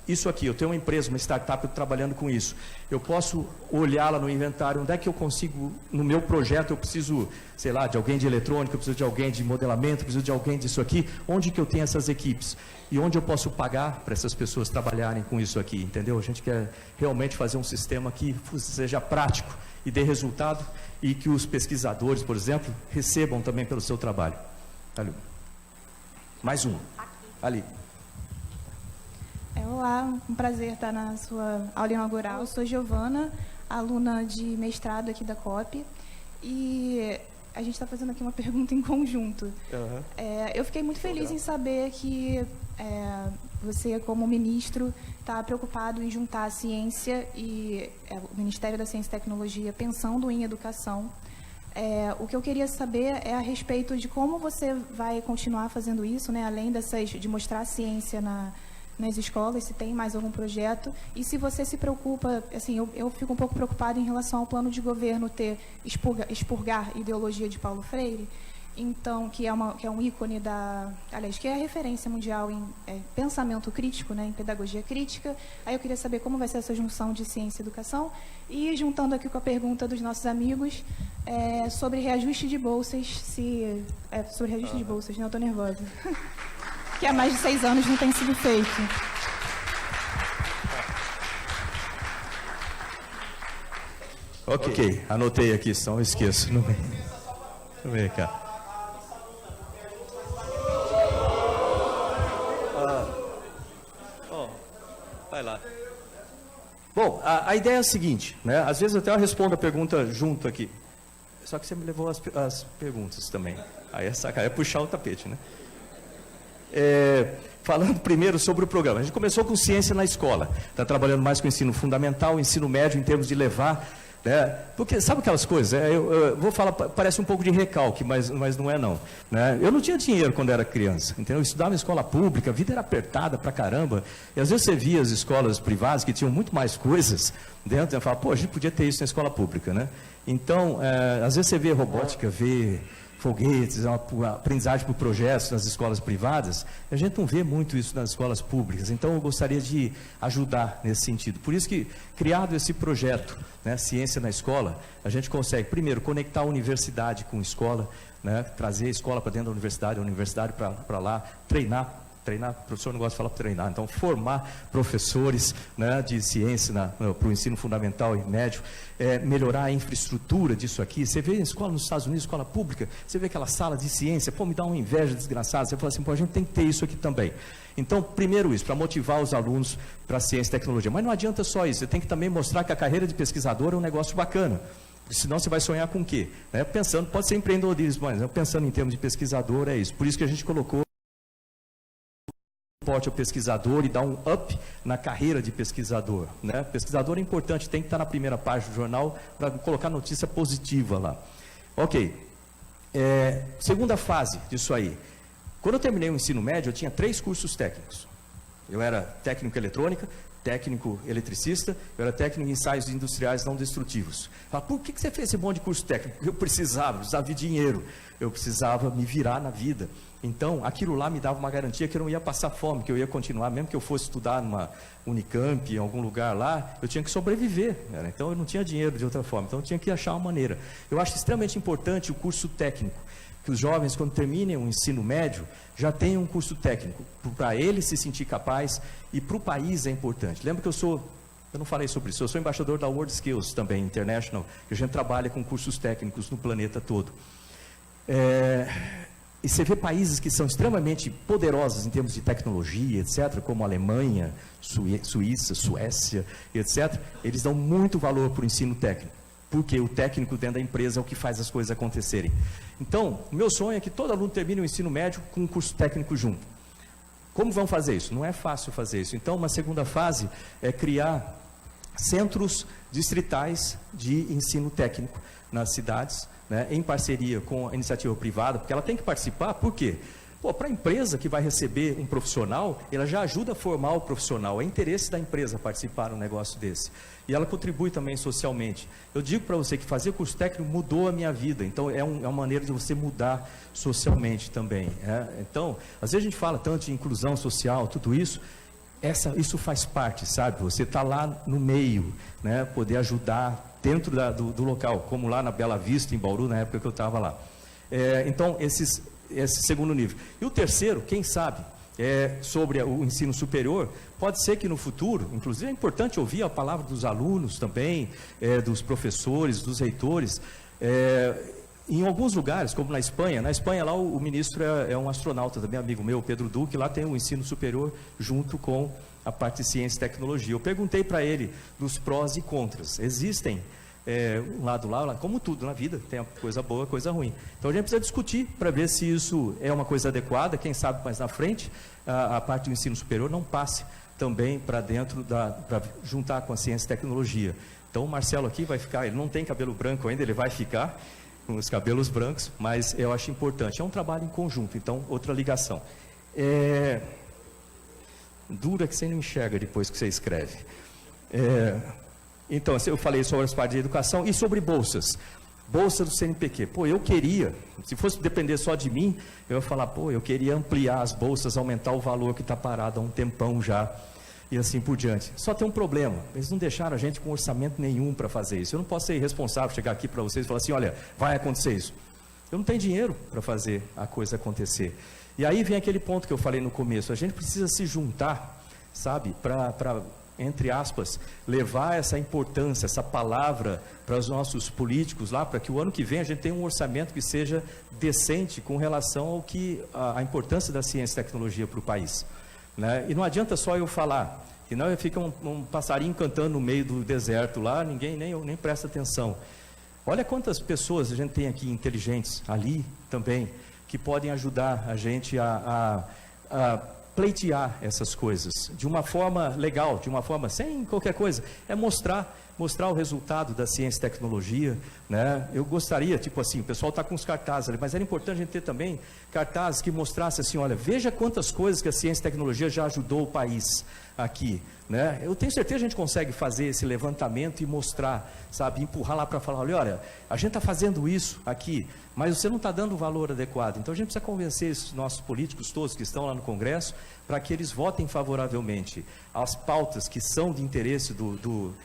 S1: isso aqui, eu tenho uma empresa, uma startup trabalhando com isso. Eu posso olhar lá no inventário, onde é que eu consigo, no meu projeto, eu preciso, sei lá, de alguém de eletrônica, eu preciso de alguém de modelamento, eu preciso de alguém disso aqui, onde que eu tenho essas equipes? E onde eu posso pagar para essas pessoas trabalharem com isso aqui, entendeu? A gente quer realmente fazer um sistema que seja prático e dê resultado e que os pesquisadores, por exemplo, recebam também pelo seu trabalho. Ali. Mais um. Ali.
S7: Olá, um prazer estar na sua aula inaugural. Eu sou Giovana, aluna de mestrado aqui da COP, e a gente está fazendo aqui uma pergunta em conjunto.
S1: Uhum.
S7: Eu fiquei muito feliz em saber que você, como ministro, está preocupado em juntar a ciência e o Ministério da Ciência e Tecnologia pensando em educação. O que eu queria saber é a respeito de como você vai continuar fazendo isso, né, além de mostrar a ciência nas escolas, se tem mais algum projeto, e se você se preocupa, assim, eu fico um pouco preocupada em relação ao plano de governo expurgar a ideologia de Paulo Freire, então, que é um ícone que é a referência mundial em pensamento crítico, né, em pedagogia crítica. Aí eu queria saber como vai ser essa junção de ciência e educação, e juntando aqui com a pergunta dos nossos amigos, sobre reajuste de bolsas, sobre reajuste de bolsas, né, eu estou nervosa. Que há mais de 6 anos não tem sido feito.
S1: Ok, anotei aqui, senão eu esqueço. Deixa eu ver, cara. Vai lá. Bom, a ideia é a seguinte, né? Às vezes até eu respondo a pergunta junto aqui. Só que você me levou as perguntas também. Aí é puxar o tapete, né? Falando primeiro sobre o programa. A gente começou com ciência na escola. Está trabalhando mais com ensino fundamental, ensino médio, em termos de levar, né? Porque sabe aquelas coisas? Eu vou falar, parece um pouco de recalque, mas não é não, né? Eu não tinha dinheiro quando era criança, entendeu? Eu estudava em escola pública, a vida era apertada pra caramba. E às vezes você via as escolas privadas que tinham muito mais coisas dentro, e falava, pô, a gente podia ter isso na escola pública, né? Então, às vezes você vê robótica, vê foguetes, uma aprendizagem por projetos nas escolas privadas, a gente não vê muito isso nas escolas públicas, então eu gostaria de ajudar nesse sentido. Por isso que, criado esse projeto, né, Ciência na Escola, a gente consegue, primeiro, conectar a universidade com a escola, né, trazer a escola para dentro da universidade, a universidade para lá, treinar, o professor não gosta de falar treinar, então formar professores, né, de ciência para o ensino fundamental e médio, melhorar a infraestrutura disso aqui. Você vê em escola nos Estados Unidos, escola pública, você vê aquela sala de ciência, pô, me dá uma inveja desgraçada, você fala assim, pô, a gente tem que ter isso aqui também. Então, primeiro isso, para motivar os alunos para a ciência e tecnologia, mas não adianta só isso, você tem que também mostrar que a carreira de pesquisador é um negócio bacana. Senão você vai sonhar com o quê? Pensando, pode ser empreendedorismo, mas pensando em termos de pesquisador, é isso. Por isso que a gente colocou suporte ao pesquisador e dar um up na carreira de pesquisador, né? Pesquisador é importante, tem que estar na primeira página do jornal para colocar notícia positiva lá. Ok. Segunda fase disso aí. Quando eu terminei o ensino médio, eu tinha 3 cursos técnicos. Eu era técnico em eletrônica, técnico eletricista, eu era técnico em ensaios industriais não destrutivos. Por que você fez esse monte de curso técnico? Eu precisava de dinheiro, eu precisava me virar na vida. Então, aquilo lá me dava uma garantia que eu não ia passar fome, que eu ia continuar, mesmo que eu fosse estudar numa Unicamp, em algum lugar lá, eu tinha que sobreviver, né? Então eu não tinha dinheiro de outra forma, então eu tinha que achar uma maneira. Eu acho extremamente importante o curso técnico, que os jovens, quando terminem o ensino médio, já tenham um curso técnico, para ele se sentir capaz, e para o país é importante. Lembra que eu não falei sobre isso, eu sou embaixador da World Skills também, International, que a gente trabalha com cursos técnicos no planeta todo. E você vê países que são extremamente poderosos em termos de tecnologia, etc., como a Alemanha, Suíça, Suécia, etc., eles dão muito valor para o ensino técnico, porque o técnico dentro da empresa é o que faz as coisas acontecerem. Então, o meu sonho é que todo aluno termine o ensino médio com um curso técnico junto. Como vão fazer isso? Não é fácil fazer isso. Então, uma segunda fase é criar centros distritais de ensino técnico nas cidades, né, em parceria com a iniciativa privada, porque ela tem que participar. Por quê? Para a empresa que vai receber um profissional, ela já ajuda a formar o profissional. É interesse da empresa participar num negócio desse. E ela contribui também socialmente. Eu digo para você que fazer curso técnico mudou a minha vida. Então, é uma maneira de você mudar socialmente também. Então, às vezes a gente fala tanto de inclusão social, tudo isso. Isso faz parte, sabe? Você está lá no meio, né? Poder ajudar dentro do local, como lá na Bela Vista, em Bauru, na época que eu estava lá. Então, esse segundo nível. E o terceiro, quem sabe, sobre o ensino superior, pode ser que no futuro, inclusive é importante ouvir a palavra dos alunos também, dos professores, dos reitores. Em alguns lugares, como na Espanha lá o ministro é um astronauta também, amigo meu, Pedro Duque, lá tem o ensino superior junto com a parte de ciência e tecnologia. Eu perguntei para ele dos prós e contras. Existem um lado lá, como tudo na vida, tem coisa boa, coisa ruim. Então a gente precisa discutir para ver se isso é uma coisa adequada, quem sabe mais na frente a parte do ensino superior não passe também para dentro, para juntar com a ciência e tecnologia. Então o Marcelo aqui vai ficar, ele não tem cabelo branco ainda, ele vai ficar com os cabelos brancos, mas eu acho importante. É um trabalho em conjunto, então, outra ligação. Dura que você não enxerga depois que você escreve. Então, eu falei sobre as partes de educação e sobre bolsas. Bolsa do CNPq. Eu queria, se fosse depender só de mim, eu ia falar, eu queria ampliar as bolsas, aumentar o valor que está parado há um tempão já. E assim por diante. Só tem um problema, eles não deixaram a gente com orçamento nenhum para fazer isso. Eu não posso ser irresponsável, chegar aqui para vocês e falar assim, olha, vai acontecer isso. Eu não tenho dinheiro para fazer a coisa acontecer. E aí vem aquele ponto que eu falei no começo, a gente precisa se juntar, sabe, para, entre aspas, levar essa importância, essa palavra para os nossos políticos lá, para que o ano que vem a gente tenha um orçamento que seja decente com relação ao que a importância da ciência e tecnologia para o país. Né? E não adianta só eu falar, senão fica um passarinho cantando no meio do deserto lá, ninguém nem presta atenção. Olha quantas pessoas a gente tem aqui inteligentes ali também, que podem ajudar a gente a pleitear essas coisas de uma forma legal, de uma forma sem qualquer coisa. É mostrar o resultado da ciência e tecnologia, né? Eu gostaria, tipo assim, o pessoal está com os cartazes ali, mas era importante a gente ter também cartazes que mostrassem assim, olha, veja quantas coisas que a ciência e tecnologia já ajudou o país aqui, né? Eu tenho certeza que a gente consegue fazer esse levantamento e mostrar, sabe, empurrar lá para falar, olha, a gente está fazendo isso aqui, mas você não está dando o valor adequado. Então a gente precisa convencer esses nossos políticos todos que estão lá no Congresso para que eles votem favoravelmente às pautas que são de interesse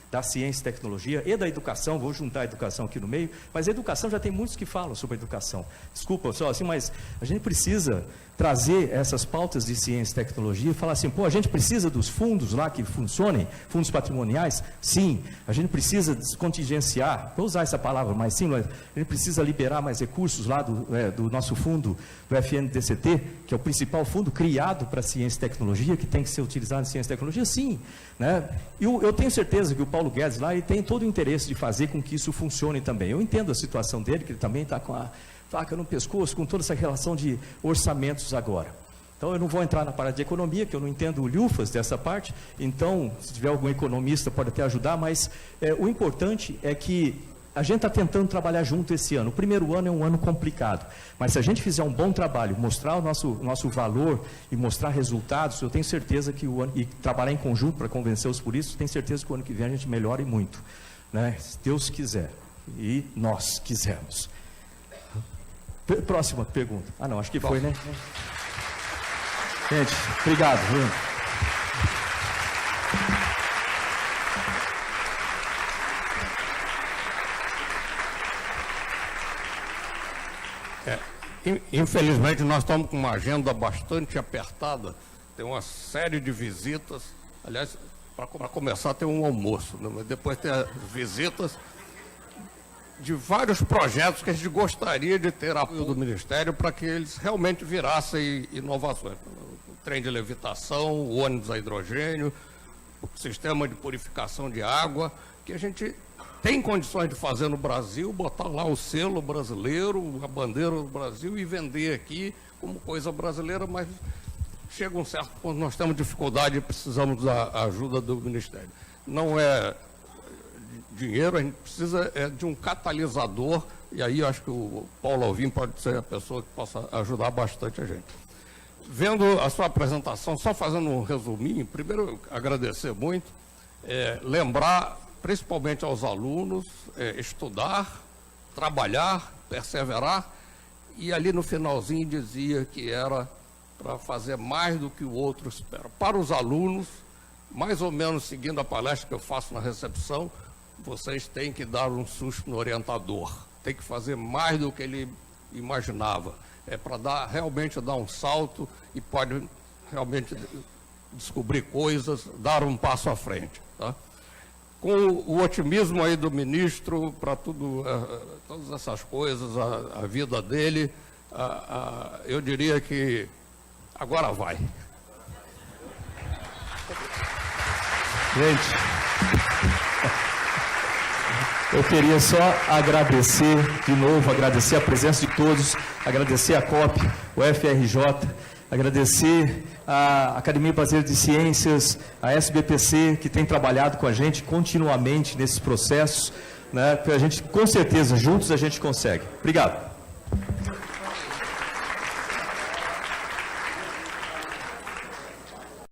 S1: da ciência e tecnologia e da educação. Vou juntar a educação aqui no meio, mas a educação já tem muitos que falam sobre a educação. Desculpa, só assim, mas a gente precisa trazer essas pautas de ciência e tecnologia e falar assim, a gente precisa dos fundos lá que funcionem, fundos patrimoniais? Sim. A gente precisa descontingenciar, vou usar essa palavra, mas sim, a gente precisa liberar mais recursos lá do nosso fundo, do FNDCT, que é o principal fundo criado para ciência e tecnologia, que tem que ser utilizado em ciência e tecnologia? Sim. Né? Eu tenho certeza que o Paulo Guedes lá, ele tem todo o interesse de fazer com que isso funcione também. Eu entendo a situação dele, que ele também está com a faca no pescoço, com toda essa relação de orçamentos agora. Então, eu não vou entrar na parte de economia, que eu não entendo o lufas dessa parte, então, se tiver algum economista, pode até ajudar, mas o importante é que a gente está tentando trabalhar junto esse ano. O primeiro ano é um ano complicado, mas se a gente fizer um bom trabalho, mostrar o nosso valor e mostrar resultados, eu tenho certeza que e trabalhar em conjunto para convencer os políticos, tenho certeza que o ano que vem a gente melhore muito, né? Se Deus quiser e nós quisermos. Próxima pergunta. Não, acho que foi, né? Gente, obrigado.
S6: Infelizmente, nós estamos com uma agenda bastante apertada. Tem uma série de visitas. Aliás, para começar, tem um almoço, né? Mas depois tem as visitas de vários projetos que a gente gostaria de ter apoio do Ministério para que eles realmente virassem inovações. O trem de levitação, o ônibus a hidrogênio, o sistema de purificação de água, que a gente tem condições de fazer no Brasil, botar lá o selo brasileiro, a bandeira do Brasil e vender aqui como coisa brasileira, mas chega um certo ponto, nós temos dificuldade e precisamos da ajuda do Ministério. Não é dinheiro, a gente precisa de um catalisador, e aí eu acho que o Paulo Alvim pode ser a pessoa que possa ajudar bastante a gente. Vendo a sua apresentação, só fazendo um resuminho, primeiro agradecer muito, lembrar principalmente aos alunos, estudar, trabalhar, perseverar, e ali no finalzinho dizia que era para fazer mais do que o outro espera. Para os alunos, mais ou menos seguindo a palestra que eu faço na recepção, vocês têm que dar um susto no orientador, tem que fazer mais do que ele imaginava. É para realmente dar um salto e pode realmente descobrir coisas, dar um passo à frente. Tá? Com o otimismo aí do ministro para todas essas coisas, a vida dele, eu diria que agora vai.
S1: Gente, eu queria só agradecer de novo, agradecer a presença de todos, agradecer a COP, o FRJ, agradecer a Academia Brasileira de Ciências, a SBPC, que tem trabalhado com a gente continuamente nesses processos, né? A gente, com certeza, juntos a gente consegue. Obrigado.